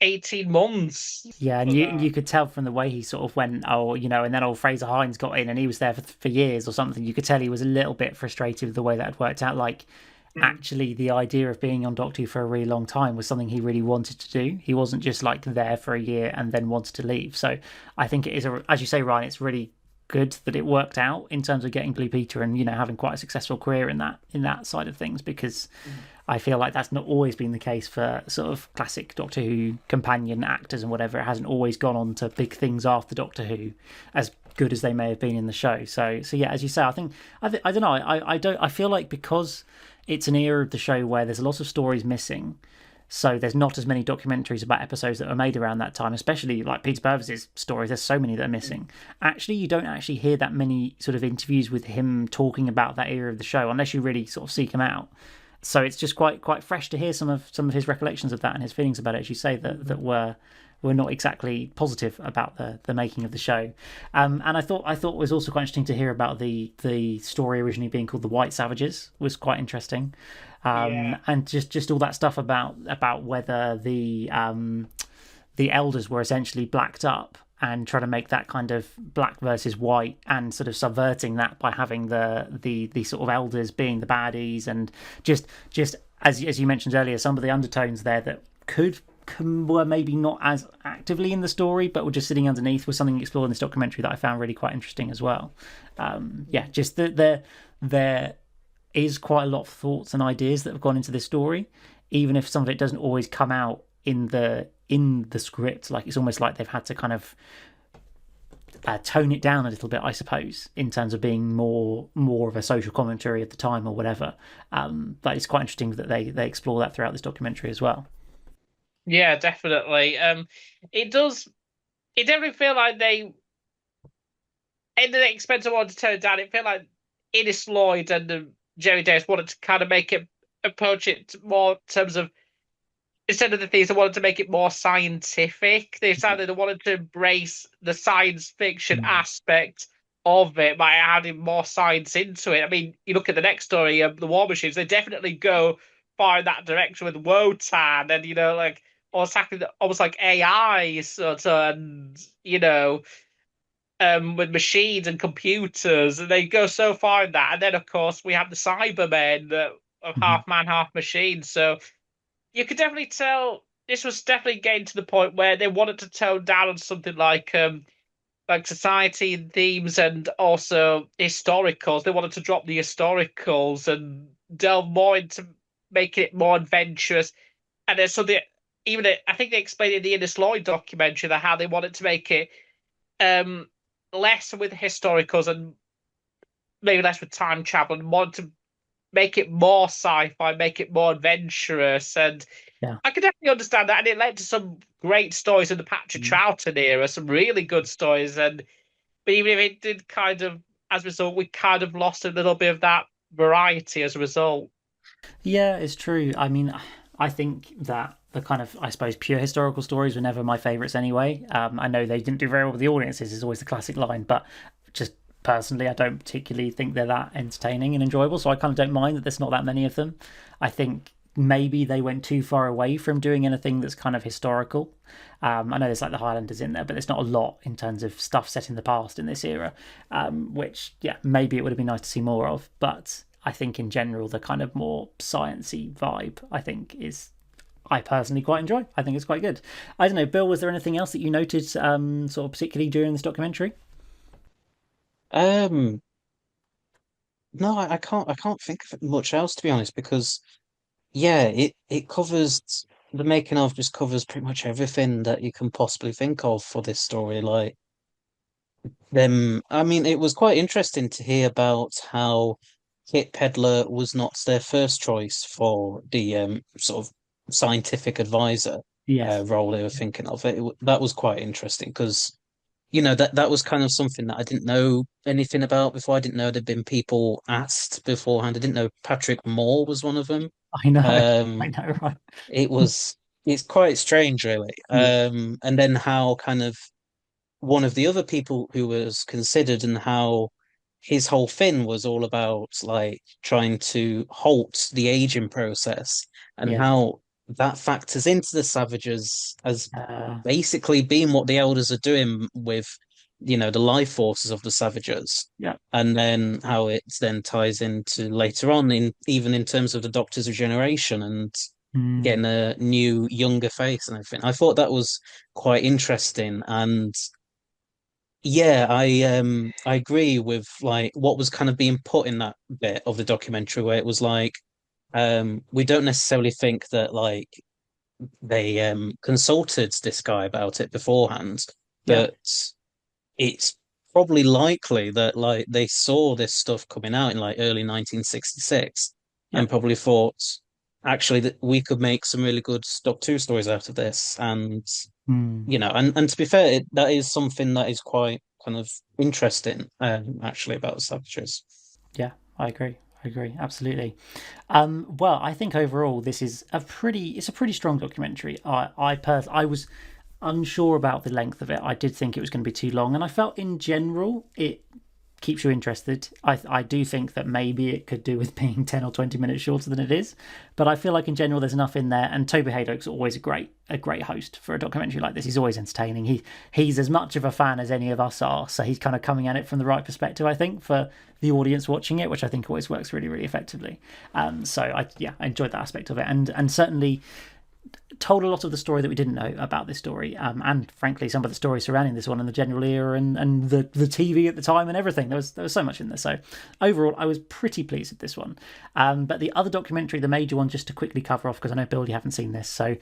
18 months Yeah, and for that. you could tell from the way he sort of went, oh, and then old Fraser Hines got in and he was there for years or something. You could tell he was a little bit frustrated with the way that had worked out. Like, Mm. actually, the idea of being on Doctor Who for a really long time was something he really wanted to do. He wasn't just like there for a year and then wanted to leave. So I think it is, as you say, Ryan, it's really good that it worked out in terms of getting Blue Peter and having quite a successful career in that side of things, because I feel like that's not always been the case for sort of classic Doctor Who companion actors and whatever. It hasn't always gone on to big things after Doctor Who, as good as they may have been in the show. So yeah, as you say, I don't know. I don't. I feel like because it's an era of the show where there's a lot of stories missing. So there's not as many documentaries about episodes that were made around that time, especially like Peter Purvis's stories. There's so many that are missing. Actually, you don't actually hear that many sort of interviews with him talking about that era of the show unless you really sort of seek him out. So it's just quite fresh to hear some of his recollections of that and his feelings about it, as you say, that were not exactly positive about the making of the show. And I thought it was also quite interesting to hear about the story originally being called The White Savages was quite interesting. Yeah. And just all that stuff about whether the elders were essentially blacked up and trying to make that kind of black versus white and sort of subverting that by having the sort of elders being the baddies, and just as you mentioned earlier, some of the undertones there that were maybe not as actively in the story but were just sitting underneath was something explored in this documentary that I found really quite interesting as well. Yeah, just that there is quite a lot of thoughts and ideas that have gone into this story, even if some of it doesn't always come out in the script. Like, it's almost like they've had to kind of tone it down a little bit, I suppose, in terms of being more of a social commentary at the time or whatever. But it's quite interesting that they explore that throughout this documentary as well. Yeah, definitely. It does. It definitely feel like they, in the expense of wanting to turn it down, it felt like Innes Lloyd and Jerry Davis wanted to kind of make it approach it more in terms of instead of the things, they wanted to make it more scientific. They decided they wanted to embrace the science fiction Mm. aspect of it by adding more science into it. I mean, you look at the next story, the War Machines, they definitely go far in that direction with Wotan and, like almost like AI sort of, and, with machines and computers, and they go so far in that. And then, of course, we have the Cybermen that are Mhm. half man, half machine. So you could definitely tell this was definitely getting to the point where they wanted to tone down on something like society and themes and also historicals. They wanted to drop the historicals and delve more into making it more adventurous. And then so they I think they explained in the Innes Lloyd documentary that how they wanted to make it um less with historicals and maybe less with time travel and wanted to make it more sci-fi, make it more adventurous, and Yeah. I can definitely understand that. And it led to some great stories in the Patrick Mm. Troughton era, some really good stories. And But even if it did kind of, as a result, we kind of lost a little bit of that variety as a result. Yeah, it's true. I mean, I think that the kind of, I suppose, pure historical stories were never my favourites anyway. I know they didn't do very well with the audiences, is always the classic line, but just personally, I don't particularly think they're that entertaining and enjoyable, so I kind of don't mind that there's not that many of them. I think maybe they went too far away from doing anything that's kind of historical. I know there's like the Highlanders in there, but there's not a lot in terms of stuff set in the past in this era, which, yeah, maybe it would have been nice to see more of, but I think in general, the kind of more sciencey vibe, I think, is I personally quite enjoy. I think it's quite good. I don't know, Bill, was there anything else that you noted, sort of particularly during this documentary? Um, no, I can't think of much else to be honest, because yeah, it covers the making of just covers pretty much everything that you can possibly think of for this story. Like them, I mean, it was quite interesting to hear about how Kit Pedler was not their first choice for the sort of scientific advisor Yes. role they were thinking of. That was quite interesting because that was kind of something that I didn't know anything about before. I didn't know there'd been people asked beforehand. I didn't know Patrick Moore was one of them. I know. I Um, know, right? it was it's quite strange, really. Yeah. And then how kind of one of the other people who was considered and how his whole thing was all about like trying to halt the aging process and Yeah. how that factors into the savages as Uh, basically being what the elders are doing with the life forces of the savages, yeah. and then how it then ties into later on in even in terms of the doctor's regeneration and Mm, getting a new younger face and everything. I thought that was quite interesting. And yeah, I agree with like what was kind of being put in that bit of the documentary where it was like we don't necessarily think that like they consulted this guy about it beforehand, yeah. but it's probably likely that like they saw this stuff coming out in like early 1966 Yeah. and probably thought actually that we could make some really good Doctor Who stories out of this. And Mm, and to be fair, that is something that is quite kind of interesting, actually, about the savages. yeah. I agree. I agree. Absolutely. Well, I think overall this is it's a pretty strong documentary. I was unsure about the length of it. I did think it was going to be too long, and I felt in general it keeps you interested. I do think that maybe it could do with being 10 or 20 minutes shorter than it is, but I feel like in general there's enough in there. And Toby Haydock's always a great host for a documentary like this. He's always entertaining. He's as much of a fan as any of us are, so he's kind of coming at it from the right perspective, I think, for the audience watching it, which I think always works really, really effectively. So I enjoyed that aspect of it, and certainly told a lot of the story that we didn't know about this story, and frankly some of the stories surrounding this one and the general era and the TV at the time and everything. There was so much in there. So overall, I was pretty pleased with this one. But the other documentary, the major one, just to quickly cover off because I know Bill, you haven't seen this. So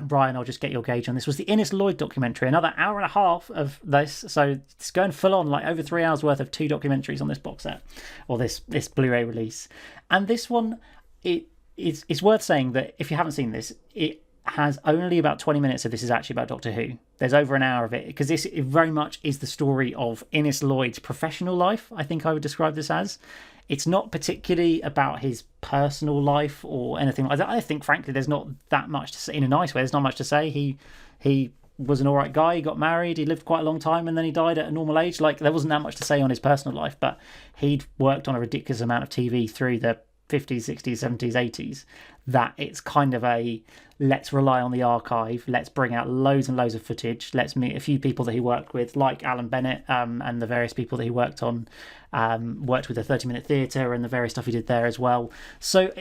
Brian, I'll just get your gauge on this. Was the Innes Lloyd documentary, another hour and a half of this. So it's going full on, like over 3 hours worth of two documentaries on this box set or this Blu-ray release. And this one, it's worth saying that if you haven't seen this, it has only about 20 minutes of this is actually about Doctor Who. There's over an hour of it because this very much is the story of Innes Lloyd's professional life. I think I would describe this as. It's not particularly about his personal life or anything like that. I think, frankly, there's not that much to say. In a nice way, there's not much to say. He was an all right guy. He got married. He lived quite a long time, and then he died at a normal age. Like there wasn't that much to say on his personal life, but he'd worked on a ridiculous amount of TV through the 50s, 60s, 70s, 80s, that it's kind of a let's rely on the archive, let's bring out loads and loads of footage, let's meet a few people that he worked with, like Alan Bennett, and the various people that he worked with the 30-minute theatre and the various stuff he did there as well. So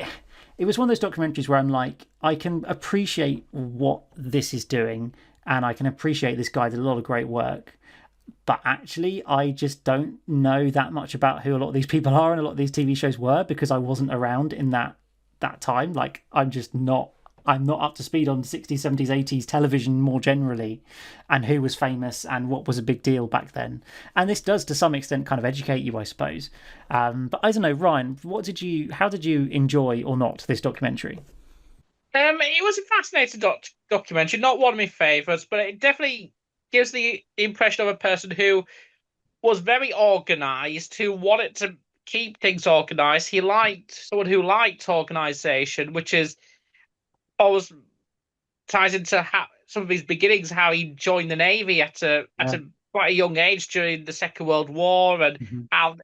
it was one of those documentaries where I'm like, I can appreciate what this is doing, and I can appreciate this guy did a lot of great work. But actually, I just don't know that much about who a lot of these people are and a lot of these TV shows were because I wasn't around in that time. Like, I'm not up to speed on 60s, 70s, 80s television more generally and who was famous and what was a big deal back then. And this does, to some extent, kind of educate you, I suppose. But I don't know, Ryan, how did you enjoy or not this documentary? It was a fascinating documentary, not one of my favourites, but it definitely gives the impression of a person who was very organized, who wanted to keep things organized. He liked someone who liked organization, which is always ties into how some of his beginnings, how he joined the Navy at Yeah. a quite a young age during the Second World War, and Hmm. how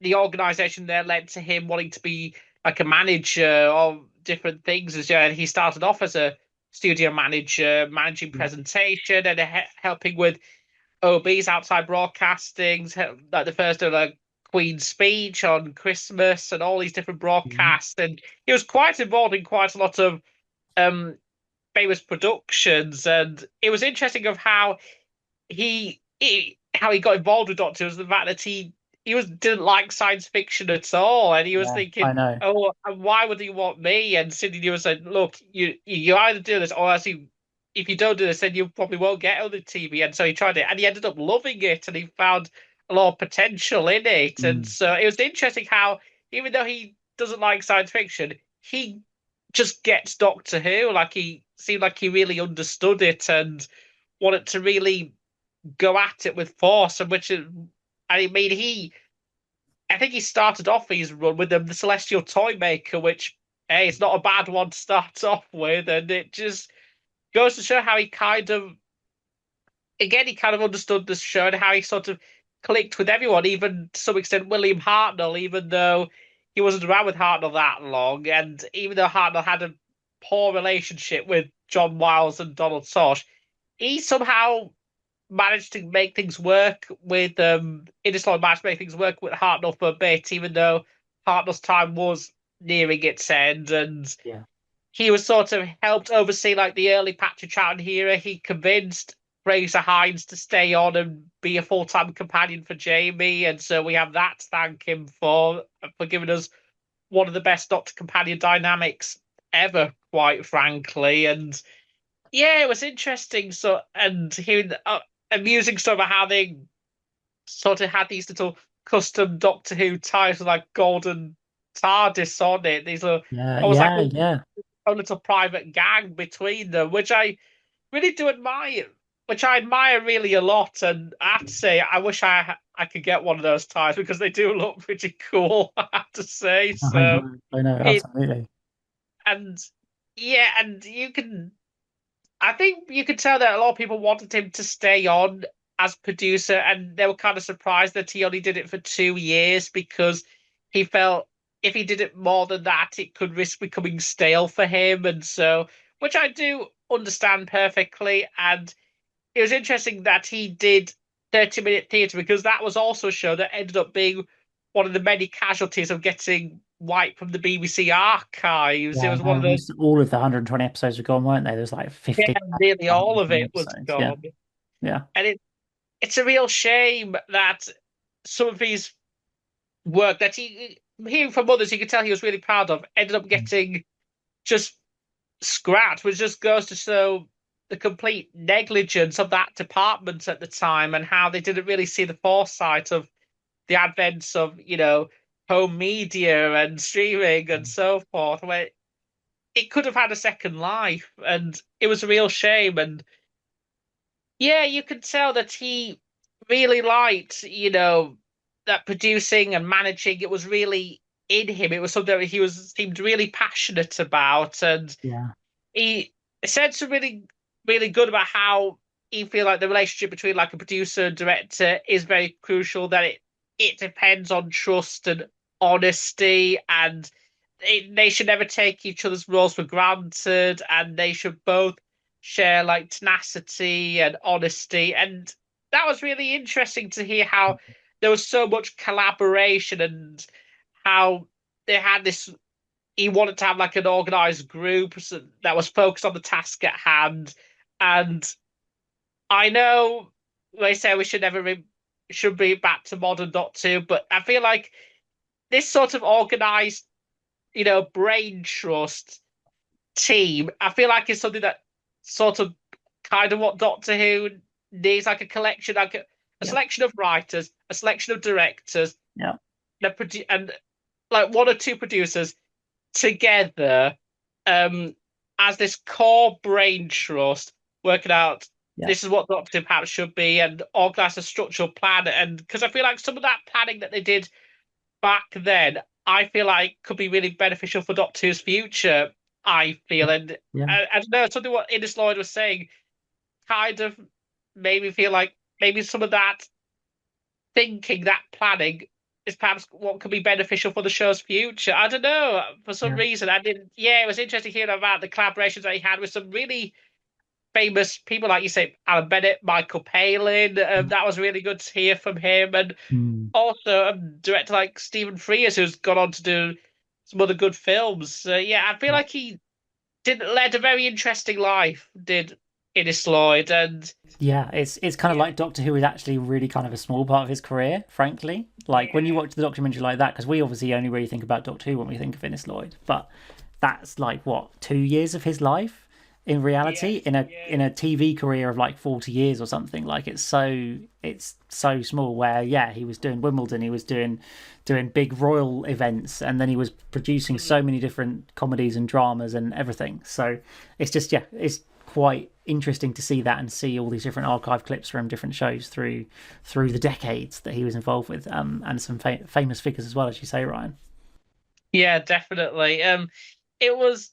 the organization there led to him wanting to be like a manager of different things. And he started off as a studio manager, managing Yeah. presentation and helping with OBs, outside broadcastings, like the first of the Queen's speech on Christmas and all these different Mhm. broadcasts. And he was quite involved in quite a lot of um, famous productions. And it was interesting of how how he got involved with Doctor was the fact that he didn't like science fiction at all, and he was Yeah, I thinking, know. "Oh, and why would he want me?" And Sidney Newman said, "Look, you either do this, or else if you don't do this, then you probably won't get on the TV." And so he tried it, and he ended up loving it, and he found a lot of potential in it. And Mm. so it was interesting how, even though he doesn't like science fiction, he just gets Doctor Who. Like he seemed like he really understood it and wanted to really go at it with force, and which is, I mean, I think he started off his run with the Celestial Toy Maker, which, hey, it's not a bad one to start off with, and it just goes to show how he kind of understood the show and how he sort of clicked with everyone, even to some extent William Hartnell, even though he wasn't around with Hartnell that long, and even though Hartnell had a poor relationship with John Wiles and Donald Sosh, he somehow managed to make things work with Innisley managed to make things work with Hartnell for a bit, even though Hartnell's time was nearing its end, and Yeah. he was sort of helped oversee like the early Patrick Troughton era. He convinced Fraser Hines to stay on and be a full-time companion for Jamie, and so we have that to thank him for giving us one of the best Doctor companion dynamics ever, quite frankly. And yeah, it was interesting. So, and hearing amusing stuff about how they sort of had these little custom Doctor Who ties with like golden TARDIS on it. These are Yeah, almost like yeah, yeah. a little private gang between them, which I really do admire. Which I admire really a lot, and I have to say, I wish I could get one of those ties because they do look pretty cool. I have to say, so I know, it absolutely. and yeah, and you can I think you could tell that a lot of people wanted him to stay on as producer, and they were kind of surprised that he only did it for 2 years because he felt if he did it more than that, it could risk becoming stale for him. And so, which I do understand perfectly. And it was interesting that he did 30-minute theatre because that was also a show that ended up being one of the many casualties of getting wiped from the BBC archives. It Yeah, was one no, of those, most all of the 120 episodes were gone, weren't they? There's like yeah, 50, nearly all of 120 it was episodes. Yeah, gone. yeah, And it's a real shame that some of his work that he hearing from others, you could tell he was really proud of, ended up mm, getting just scrapped, which just goes to show the complete negligence of that department at the time and how they didn't really see the foresight of the advents of, home media and streaming and mm, so forth, where it could have had a second life. And it was a real shame. And yeah, you could tell that he really liked, that producing and managing. It was really in him. It was something that he seemed really passionate about, and yeah, he said some really, really good about how he feel like the relationship between like a producer and director is very crucial. That it depends on trust and honesty, and they should never take each other's roles for granted, and they should both share like tenacity and honesty. And that was really interesting to hear how there was so much collaboration and how they had this. He wanted to have like an organized group that was focused on the task at hand. And I know they say we should be back to modern Doctor Who, but I feel like this sort of organized, brain trust team, I feel like it's something that sort of kind of what Doctor Who needs, like a collection, like a yeah, selection of writers, a selection of directors, yeah, and like one or two producers together, um, as this core brain trust, working out this is what Doctor Who perhaps should be, and organise a structural plan. And because I feel like some of that planning that they did back then, I feel like could be really beneficial for Doctor Who's future. I feel, and I don't know, something what Innes Lloyd was saying kind of made me feel like maybe some of that thinking, that planning, is perhaps what could be beneficial for the show's future. I don't know. For some reason, I didn't. Yeah, it was interesting hearing about the collaborations that he had with some really famous people, like you say, Alan Bennett, Michael Palin. That was really good to hear from him, and also a director like Stephen Frears, who's gone on to do some other good films. Yeah, I feel like he led a very interesting life. Did Innes Lloyd, and it's kind of like Doctor Who is actually really kind of a small part of his career, frankly. Like when you watch the documentary like that, because we obviously only really think about Doctor Who when we think of Innes Lloyd, but that's like what 2 years of his life in reality in a TV career of like 40 years or something. Like it's so small. Where he was doing Wimbledon, he was doing big royal events, and then he was producing so many different comedies and dramas and everything. So it's just it's quite interesting to see that and see all these different archive clips from different shows through the decades that he was involved with, and some famous figures as well, as you say, Ryan. Yeah, definitely. It was,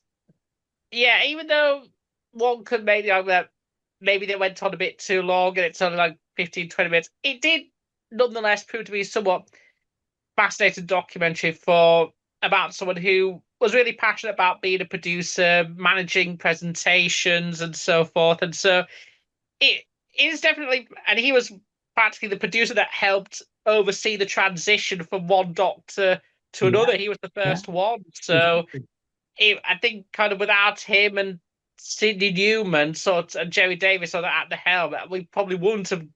even though one could make the argument that maybe they went on a bit too long and it's only like 15, 20 minutes, it did nonetheless prove to be somewhat fascinating documentary about someone who was really passionate about being a producer, managing presentations and so forth. And so it is definitely, and he was practically the producer that helped oversee the transition from one doctor to another. He was the first one. So I think kind of without him and Sidney Newman and Jerry Davis at the helm, we probably wouldn't have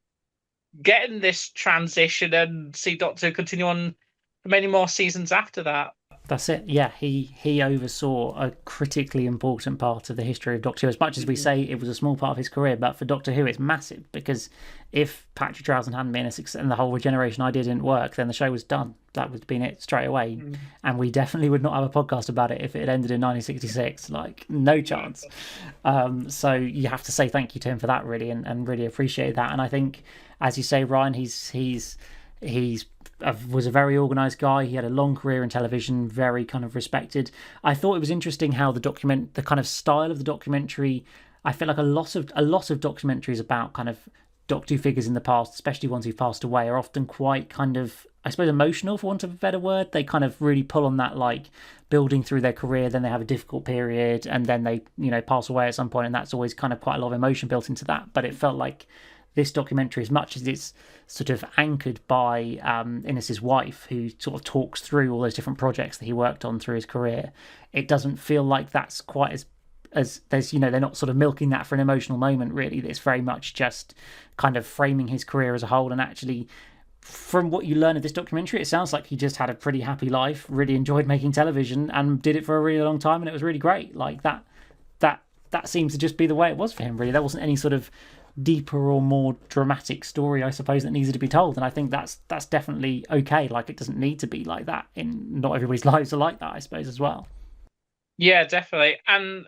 gotten this transition and see Doctor Who continue on for many more seasons after that. That's it. Yeah, he oversaw a critically important part of the history of Doctor Who. As much as we say it was a small part of his career, but for Doctor Who it's massive, because if Patrick Troughton hadn't been a success and the whole regeneration idea didn't work, then the show was done. That would have been it straight away. And we definitely would not have a podcast about it if it had ended in 1966. Like, no chance. So you have to say thank you to him for that, really, and really appreciate that. And I think, as you say, Ryan, he's was a very organised guy. He had a long career in television, very kind of respected. I thought it was interesting how the kind of style of the documentary. I feel like a lot of documentaries about kind of Doctor Who figures in the past, especially ones who've passed away, are often quite kind of, I suppose, emotional, for want of a better word. They kind of really pull on that, like building through their career, then they have a difficult period, and then they pass away at some point, and that's always kind of quite a lot of emotion built into that. But it felt like this documentary, as much as it's sort of anchored by Innes's wife, who sort of talks through all those different projects that he worked on through his career, it doesn't feel like that's quite as there's they're not sort of milking that for an emotional moment, really. It's very much just kind of framing his career as a whole. And actually, from what you learn of this documentary, it sounds like he just had a pretty happy life, really enjoyed making television, and did it for a really long time, and it was really great. Like that seems to just be the way it was for him, really. There wasn't any sort of deeper or more dramatic story, I suppose, that needed to be told. And I think that's definitely okay. Like, it doesn't need to be like that. In not everybody's lives are like that, I suppose, as well. Yeah, definitely. And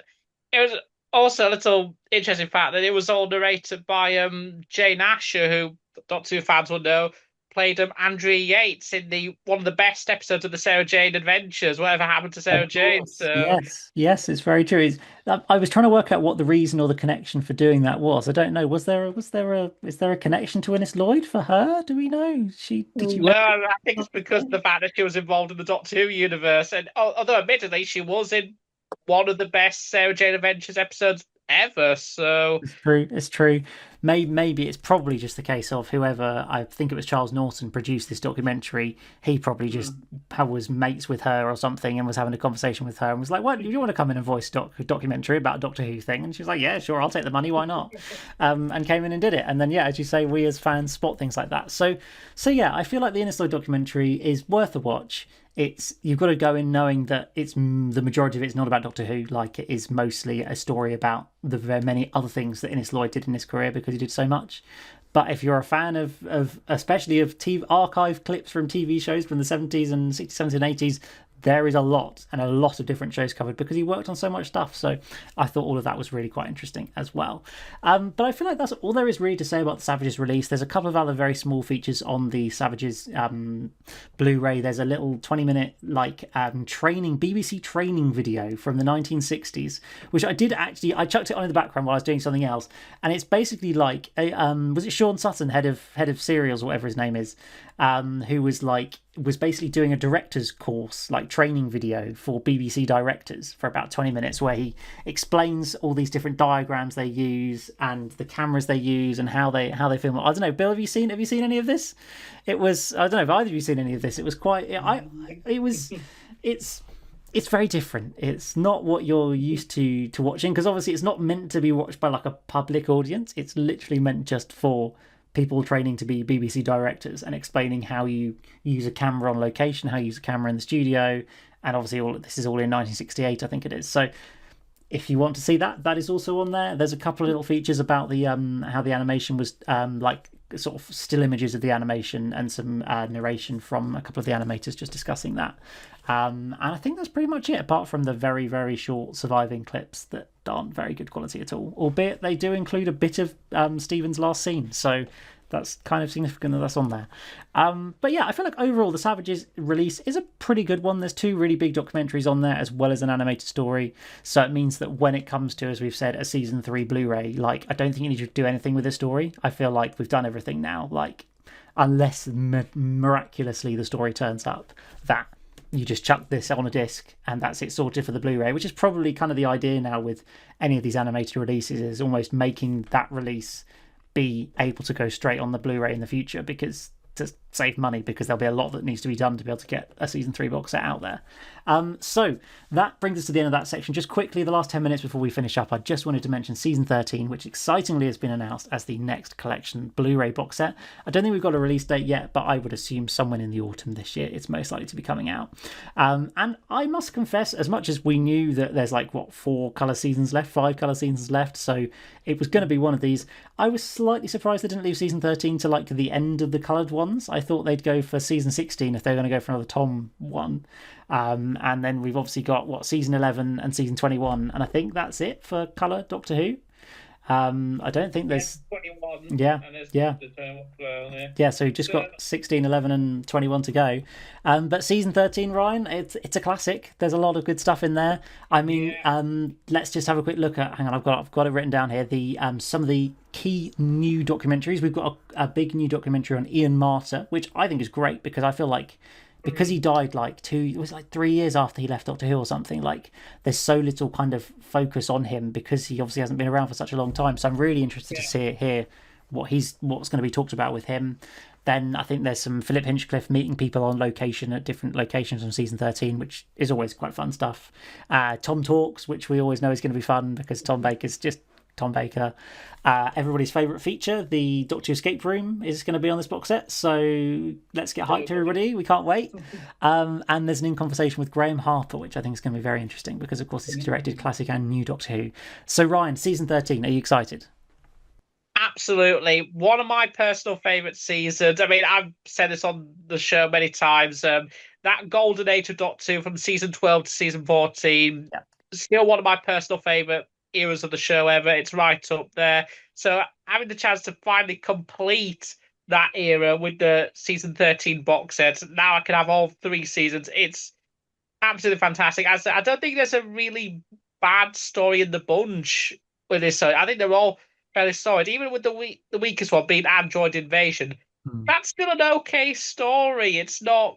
it was also a little interesting fact that it was all narrated by Jane Asher, who Doctor Who fans will know played Andrea Yates in one of the best episodes of the Sarah Jane Adventures. Whatever happened to Sarah Jane? So yes, it's very true. I was trying to work out what the reason or the connection for doing that was. I don't know. Is there a connection to Innes Lloyd for her? Do we know? No, I think it's because of the fact that she was involved in the Doctor Who universe, and although admittedly she was in one of the best Sarah Jane Adventures episodes ever. So it's true. Maybe it's probably just the case of whoever, I think it was Charles Norton, produced this documentary. He probably just was mates with her or something and was having a conversation with her and was like, "What, do you want to come in and voice a documentary about a Doctor Who thing?" And she was like, "Yeah, sure, I'll take the money. Why not?" And came in and did it. And then, as you say, we as fans spot things like that. So yeah, I feel like the Innes Lloyd documentary is worth a watch. You've got to go in knowing that it's the majority of it's not about Doctor Who. Like, it is mostly a story about the very many other things that Innes Lloyd did in his career, because he did so much. But if you're a fan of especially of TV archive clips from TV shows from the 70s and 60s, 70s and 80s, there is a lot and a lot of different shows covered because he worked on so much stuff. So I thought all of that was really quite interesting as well. But I feel like that's all there is really to say about the Savages release. There's a couple of other very small features on the Savages Blu-ray. There's a little 20-minute training BBC training video from the 1960s, which I chucked it on in the background while I was doing something else, and it's basically like was it Sean Sutton, head of serials or whatever his name is, who was basically doing a director's course, like training video for BBC directors for about 20 minutes, where he explains all these different diagrams they use and the cameras they use and how they film. I don't know, Bill, have you seen any of this? I don't know if either of you seen any of this. It was quite it's very different. It's not what you're used to watching, because obviously it's not meant to be watched by like a public audience. It's literally meant just for people training to be BBC directors and explaining how you use a camera on location, how you use a camera in the studio, and obviously this is all in 1968, I think it is. So if you want to see that is also on there. There's a couple of little features about the how the animation was like sort of still images of the animation and some narration from a couple of the animators just discussing that. And I think that's pretty much it, apart from the very, very short surviving clips that aren't very good quality at all, albeit they do include a bit of Stephen's last scene, so that's kind of significant that that's on there. But yeah, I feel like overall the Savages release is a pretty good one. There's 2 really big documentaries on there as well as an animated story, so it means that when it comes to, as we've said, a season 3 Blu-ray, like, I don't think you need to do anything with the story. I feel like we've done everything now, like, unless miraculously the story turns up, that you just chuck this on a disc and that's it sorted for the Blu-ray, which is probably kind of the idea now with any of these animated releases, is almost making that release be able to go straight on the Blu-ray in the future, because to save money, because there'll be a lot that needs to be done to be able to get a season 3 box set out there. So that brings us to the end of that section. Just quickly, the last 10 minutes before we finish up, I just wanted to mention season 13, which excitingly has been announced as the next collection Blu-ray box set. I don't think we've got a release date yet, but I would assume somewhere in the autumn this year it's most likely to be coming out. And I must confess, as much as we knew that there's 5 colour seasons left, so it was going to be one of these, I was slightly surprised they didn't leave season 13 to the end of the coloured ones. I thought they'd go for season 16 if they were going to go for another Tom one. And then we've obviously got season 11 and season 21, and I think that's it for colour Doctor Who. I don't think there's 21. Yeah, so you've just got 16, 11 and 21 to go. But season 13, Ryan, it's a classic. There's a lot of good stuff in there. I mean, let's just have a quick look at, hang on, I've got it written down here, the some of the key new documentaries. We've got a big new documentary on Ian Marter, which I think is great, because I feel like, because he died 3 years after he left Doctor Who or something, there's so little kind of focus on him, because he obviously hasn't been around for such a long time. So I'm really interested to hear what's going to be talked about with him. Then I think there's some Philip Hinchcliffe meeting people on location at different locations on season 13, which is always quite fun stuff. Tom Talks, which we always know is going to be fun, because Tom Baker's just Tom Baker. Everybody's favourite feature, the Doctor Escape Room, is going to be on this box set, so let's get hyped, everybody. We can't wait. And there's an In Conversation with Graham Harper, which I think is going to be very interesting, because of course he's directed classic and new Doctor Who. So Ryan, season 13, are you excited? Absolutely. One of my personal favourite seasons. I mean, I've said this on the show many times. That golden age of Doctor Who from season 12 to season 14, still one of my personal favourite eras of the show ever. It's right up there. So having the chance to finally complete that era with the season 13 box set, now I can have all 3 seasons. It's absolutely fantastic. As I don't think there's a really bad story in the bunch with this. So I think they're all fairly solid. Even with the weakest one being Android Invasion, that's still an okay story. It's not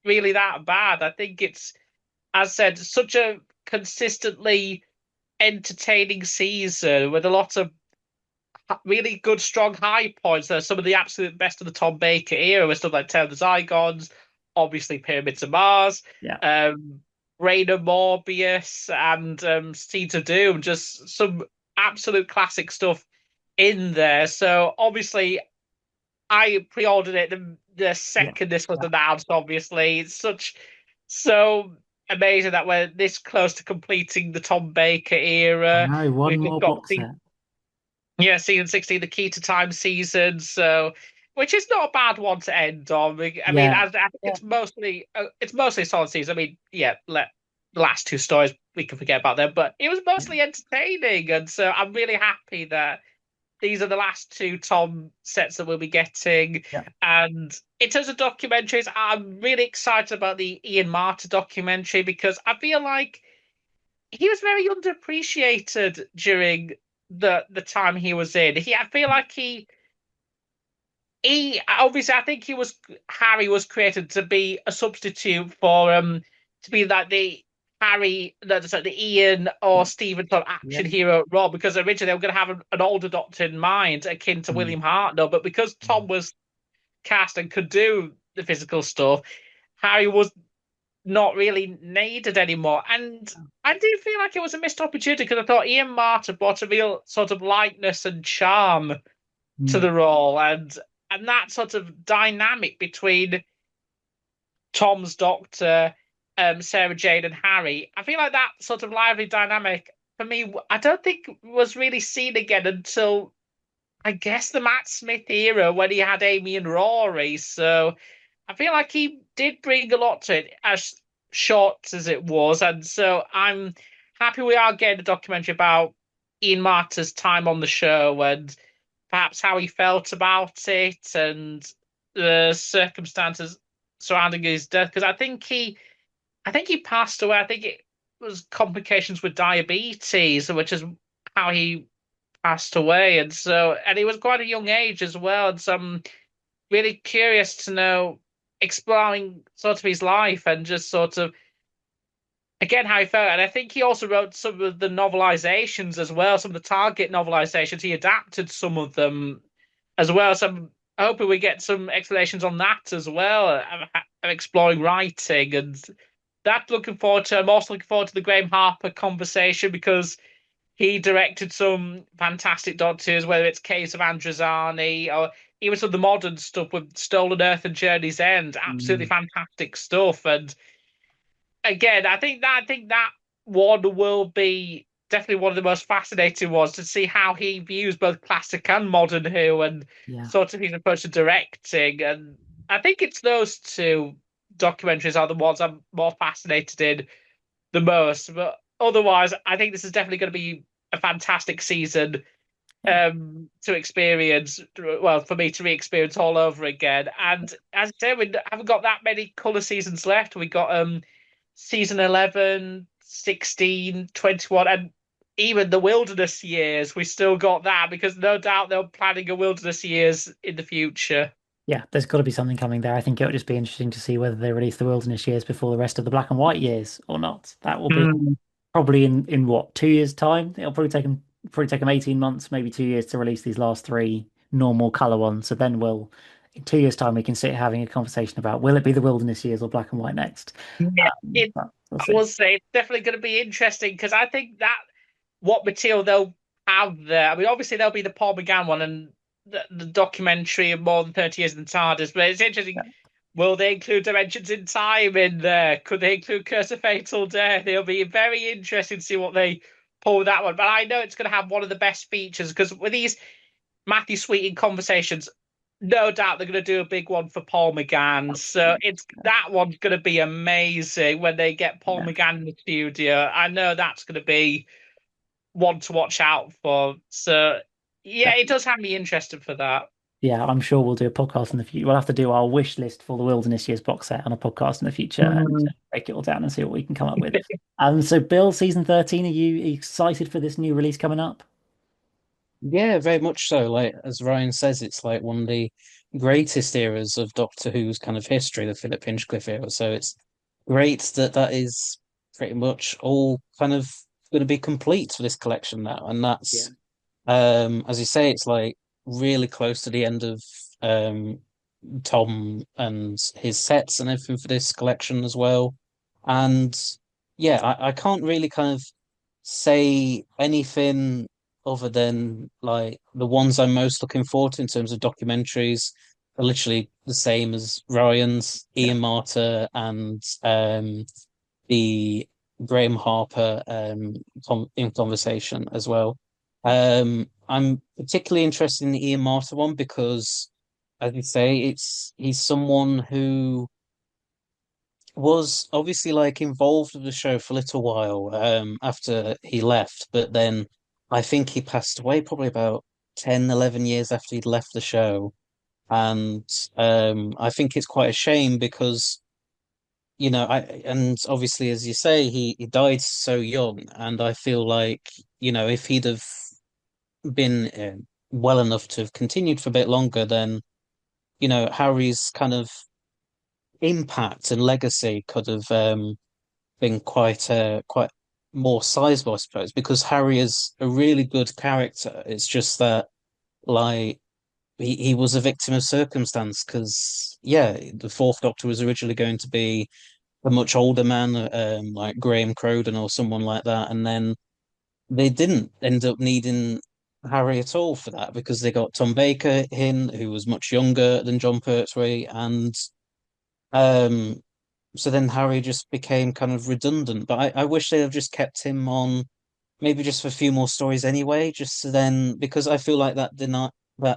really that bad. I think it's, as I said, such a consistently entertaining season with a lot of really good, strong high points. There's some of the absolute best of the Tom Baker era with stuff like Tale of the Zygons, obviously Pyramids of Mars, Reign of Morbius, and Seeds of Doom. Just some absolute classic stuff in there. So obviously, I pre-ordered it the second this was announced. Obviously, it's so amazing that we're this close to completing the Tom Baker era. I know, one more box set. Yeah, season 16, the Key to Time season. So which is not a bad one to end on. I mean, Yeah, I think it's mostly a solid season. I mean, yeah, let the last two stories we can forget about them, but it was yeah, mostly entertaining, and so I'm really happy that these are the last two Tom sets that we'll be getting. yeah. And in terms of documentaries, I'm really excited about the Ian Marter documentary because I feel like he was very underappreciated during the time he was in. I feel like he obviously I think Harry was created to be a substitute for to be like the Harry the Ian or Stephen sort of Yeah. action hero role because originally they were going to have an older Doctor in mind akin to Mm. William Hartnell, but because Tom was cast and could do the physical stuff, Harry was not really needed anymore. And I do feel like it was a missed opportunity because I thought Ian Martin brought a real sort of lightness and charm to Mm. the role, and that sort of dynamic between Tom's Doctor, Sarah Jane, and Harry. I feel like that sort of lively dynamic for me, I don't think was really seen again until I guess the Matt Smith era when he had Amy and Rory. So I feel like he did bring a lot to it, as short as it was, and so I'm happy we are getting a documentary about Ian Marter's time on the show and perhaps how he felt about it and the circumstances surrounding his death. Because I think he passed away. I think it was complications with diabetes, which is how he passed away, and he was quite a young age as well. And so I'm really curious to know, exploring sort of his life and just sort of again how he felt. And I think he also wrote some of the novelizations as well, some of the Target novelizations. He adapted some of them as well. So I'm hoping we get some explanations on that as well. I'm exploring writing and that looking forward to. I'm also looking forward to the Graham Harper conversation because he directed some fantastic Doctors, whether it's Case of Androzani or even some of the modern stuff with Stolen Earth and Journey's End. Absolutely Mm. fantastic stuff. And again, I think that one will be definitely one of the most fascinating ones to see how he views both classic and modern Who and Yeah. sort of his approach to directing. And I think it's those two documentaries are the ones I'm more fascinated in the most. But otherwise, I think this is definitely going to be a fantastic season Yeah. to experience. Well, for me to re-experience all over again. And as I said, we haven't got that many colour seasons left. We got season 11, 16, 21, and even the wilderness years. We still got that because no doubt they're planning a wilderness years in the future. Yeah, there's got to be something coming there. I think it'll just be interesting to see whether they release the Wilderness years before the rest of the black and white years or not. That will be Mm. probably in what, 2 years' time? It'll probably take them 18 months, maybe 2 years to release these last three normal color ones. So then in 2 years' time, we can sit having a conversation about will it be the Wilderness years or black and white next? Yeah, But we'll I see. will say it's definitely going to be interesting because I think that what material they'll have there. I mean, obviously there'll be the Paul McGann one and the documentary of more than 30 years in the TARDIS, but it's interesting. Yeah, Will they include Dimensions in Time in there? Could they include Curse of Fatal Death? It'll be very interesting to see what they pull with that one. But I know it's going to have one of the best features because with these Matthew Sweeting conversations, no doubt they're going to do a big one for Paul McGann. So absolutely. it's that one's going to be amazing when they get Paul Yeah, McGann in the studio. I know that's going to be one to watch out for. So yeah, it definitely. does have me interested for that. Yeah, I'm sure we'll do a podcast in the future. We'll have to do our wish list for the Wilderness Years box set on a podcast in the future and Mm. break it all down and see what we can come up with. So Bill, season 13, are you excited for this new release coming up? Yeah, very much so. Like as Ryan says, it's like one of the greatest eras of Doctor Who's kind of history, the Philip Hinchcliffe era. So it's great that that is pretty much all kind of going to be complete for this collection now, and Yeah. that's as you say, it's like really close to the end of um Tom and his sets and everything for this collection as well. And yeah, I can't really kind of say anything other than like the ones I'm most looking forward to in terms of documentaries are literally the same as Ryan's, Yeah. Ian Marter and the Graham Harper in conversation as well. I'm particularly interested in the Ian Marter one because as you say, he's someone who was obviously like involved with the show for a little while after he left, but then I think he passed away probably about 10, 11 years after he'd left the show. And I think it's quite a shame because, and obviously, as you say, he died so young. And I feel like, if he'd have been well enough to have continued for a bit longer, then, Harry's kind of impact and legacy could have been quite more sizable, I suppose, because Harry is a really good character. It's just that, like, he was a victim of circumstance because, yeah, the Fourth Doctor was originally going to be a much older man, like Graham Crowden or someone like that, and then they didn't end up needing Harry at all for that because they got Tom Baker in, who was much younger than John Pertwee, and um, so then Harry just became kind of redundant. But I wish they'd have just kept him on, maybe just for a few more stories anyway, just so then because I feel like that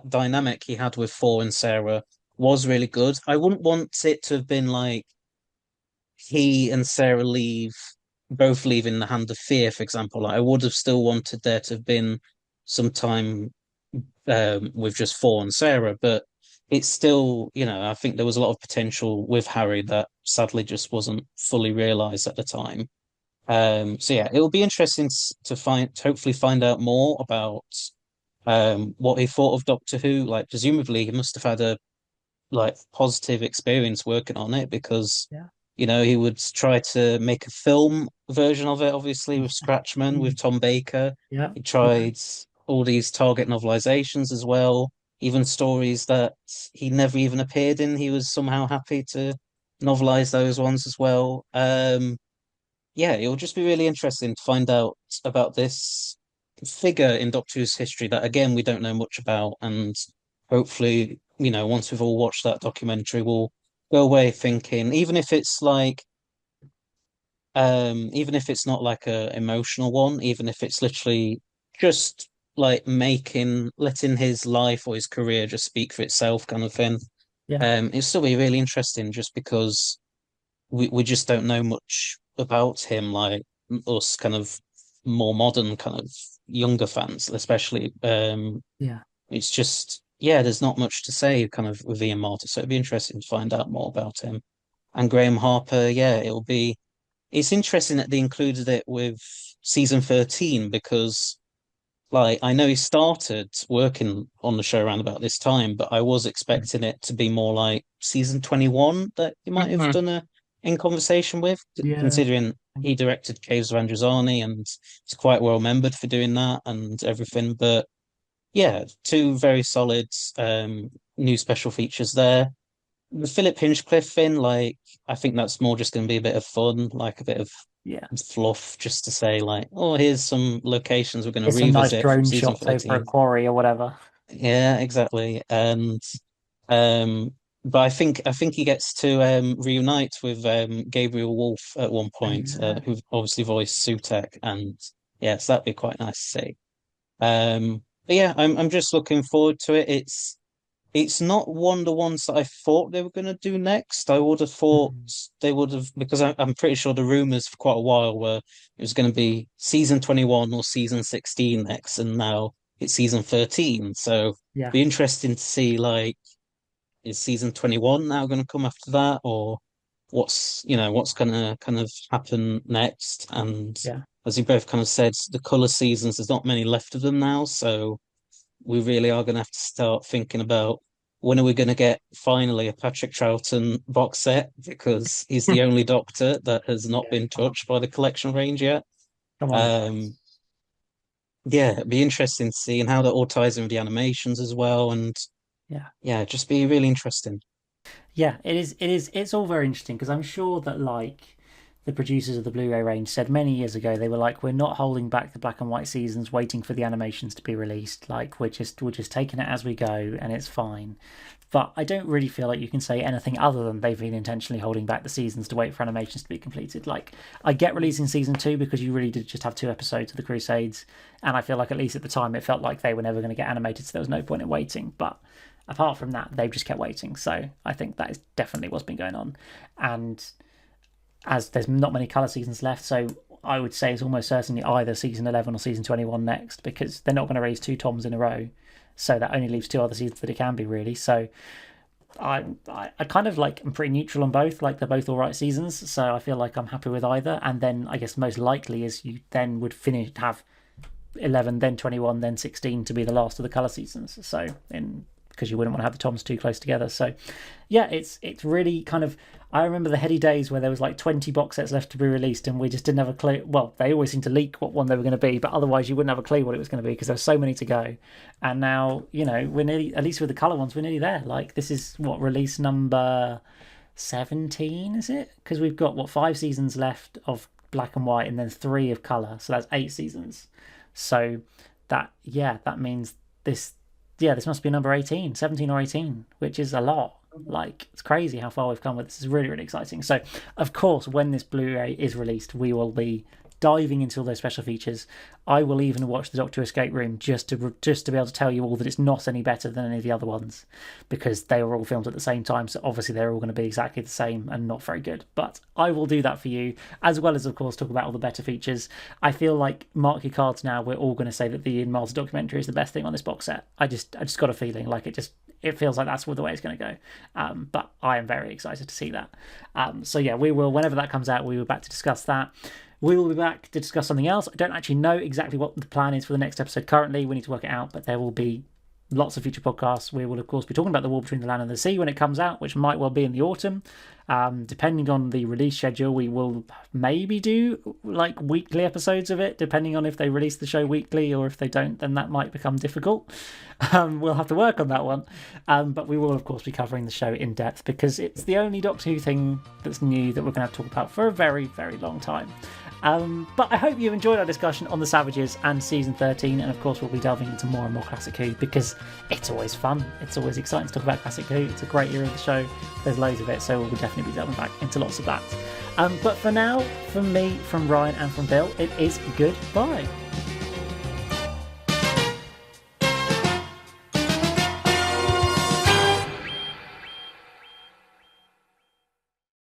dynamic he had with Thor and Sarah was really good. I wouldn't want it to have been like he and Sarah both leave in the Hand of Fear, for example. Like, I would have still wanted there to have been some time with just Thor and Sarah, but it's still, I think there was a lot of potential with Harry that sadly just wasn't fully realized at the time. So yeah, it'll be interesting to hopefully find out more about what he thought of Doctor Who. Like, presumably he must have had a like positive experience working on it because Yeah. he would try to make a film version of it, obviously with Scratchman, with Tom Baker. Yeah. He tried all these Target novelizations as well, even stories that he never even appeared in. He was somehow happy to novelize those ones as well. Yeah, it'll just be really interesting to find out about this figure in Doctor Who's history that, again, we don't know much about. And hopefully, once we've all watched that documentary, we'll go away thinking, even if it's not like a emotional one, even if it's literally just like letting his life or his career just speak for itself kind of thing. Yeah. It'll still be really interesting just because we just don't know much about him, like us kind of more modern kind of younger fans, especially. Yeah. It's just yeah, there's not much to say kind of with Ian Martin, so it'd be interesting to find out more about him. And Graham Harper, yeah, it's interesting that they included it with season 13 because like I know he started working on the show around about this time, but I was expecting it to be more like season 21 that he might have Mhm. done a in conversation with, Yeah. considering he directed Caves of Androzani and he's quite well remembered for doing that and everything. But yeah, two very solid new special features there. The Philip Hinchcliffe thing, like I think that's more just going to be a bit of fun, like a bit of Yeah. fluff, just to say like, oh, here's some locations we're going to Get some nice revisit from drone season shots over a 13. quarry or whatever. Yeah, exactly. And um but I think he gets to reunite with Gabriel Wolf at one Oh, point, yeah. who obviously voiced Sutek, and yeah, so that'd be quite nice to see. But yeah, I'm just looking forward to it. It's not one of the ones that I thought they were going to do next. I would have thought Mm. they would have, because I'm pretty sure the rumors for quite a while were it was going to be season 21 or season 16 next, and now it's season 13. So Yeah. be interesting to see, like, is season 21 now going to come after that, or what's going to kind of happen next? And Yeah. as you both kind of said, the color seasons, there's not many left of them now, so we really are going to have to start thinking about when are we going to get finally a Patrick Troughton box set because he's the only Doctor that has not Yeah. been touched by the collection range yet. Come on, Um, guys. yeah, it'd be interesting to see and how that all ties in with the animations as well, and Yeah. yeah, just be really interesting. Yeah, it is. It is. It's all very interesting because I'm sure that like the producers of the Blu-ray range said many years ago. They were like, we're not holding back the black and white seasons waiting for the animations to be released. Like, we're just taking it as we go, and it's fine. But I don't really feel like you can say anything other than they've been intentionally holding back the seasons to wait for animations to be completed. Like, I get releasing season 2 because you really did just have 2 episodes of the Crusades, and I feel like at least at the time it felt like they were never going to get animated, so there was no point in waiting. But apart from that, they've just kept waiting. So I think that is definitely what's been going on. And as there's not many colour seasons left, so I would say it's almost certainly either season 11 or season 21 next, because they're not going to release 2 toms in a row. So that only leaves 2 other seasons that it can be, really. So I kind of like, I'm pretty neutral on both. Like, they're both all right seasons, so I feel like I'm happy with either. And then I guess most likely is you then would have 11, then 21, then 16 to be the last of the colour seasons. So because you wouldn't want to have the toms too close together. So yeah, it's really kind of, I remember the heady days where there was like 20 box sets left to be released and we just didn't have a clue. Well, they always seem to leak what one they were going to be, but otherwise you wouldn't have a clue what it was going to be because there were so many to go. And now, you know, we're nearly, at least with the colour ones, we're nearly there. Like, this is what, release number 17, is it? Because we've got 5 seasons left of black and white and then 3 of colour, so that's 8 seasons. So that means this must be number 18, 17 or 18, which is a lot. Like, it's crazy how far we've come with this. Is really, really exciting. So, of course, when this Blu-ray is released, we will be diving into all those special features. I will even watch the Doctor Escape Room just to be able to tell you all that it's not any better than any of the other ones, because they were all filmed at the same time, so obviously they're all going to be exactly the same and not very good. But I will do that for you, as well as, of course, talk about all the better features. I feel like, mark your cards now, we're all going to say that the Ian Miles documentary is the best thing on this box set. I just got a feeling like it feels like that's the way it's going to go. But I am very excited to see that. So yeah, we will, whenever that comes out, we will be back to discuss that. We will be back to discuss something else. I don't actually know exactly what the plan is for the next episode currently. We need to work it out, but there will be lots of future podcasts. We will, of course, be talking about The War Between the Land and the Sea when it comes out, which might well be in the autumn. Depending on the release schedule, we will maybe do like weekly episodes of it, depending on if they release the show weekly, or if they don't, then that might become difficult. We'll have to work on that one. But we will, of course, be covering the show in depth, because it's the only Doctor Who thing that's new that we're going to have to talk about for a very, very long time. But I hope you've enjoyed our discussion on the Savages and season 13, and of course we'll be delving into more and more Classic Who, because it's always fun, it's always exciting to talk about Classic Who. It's a great era of the show, there's loads of it, so we'll definitely be delving back into lots of that. But for now, from me, from Ryan and from Bill, it is goodbye.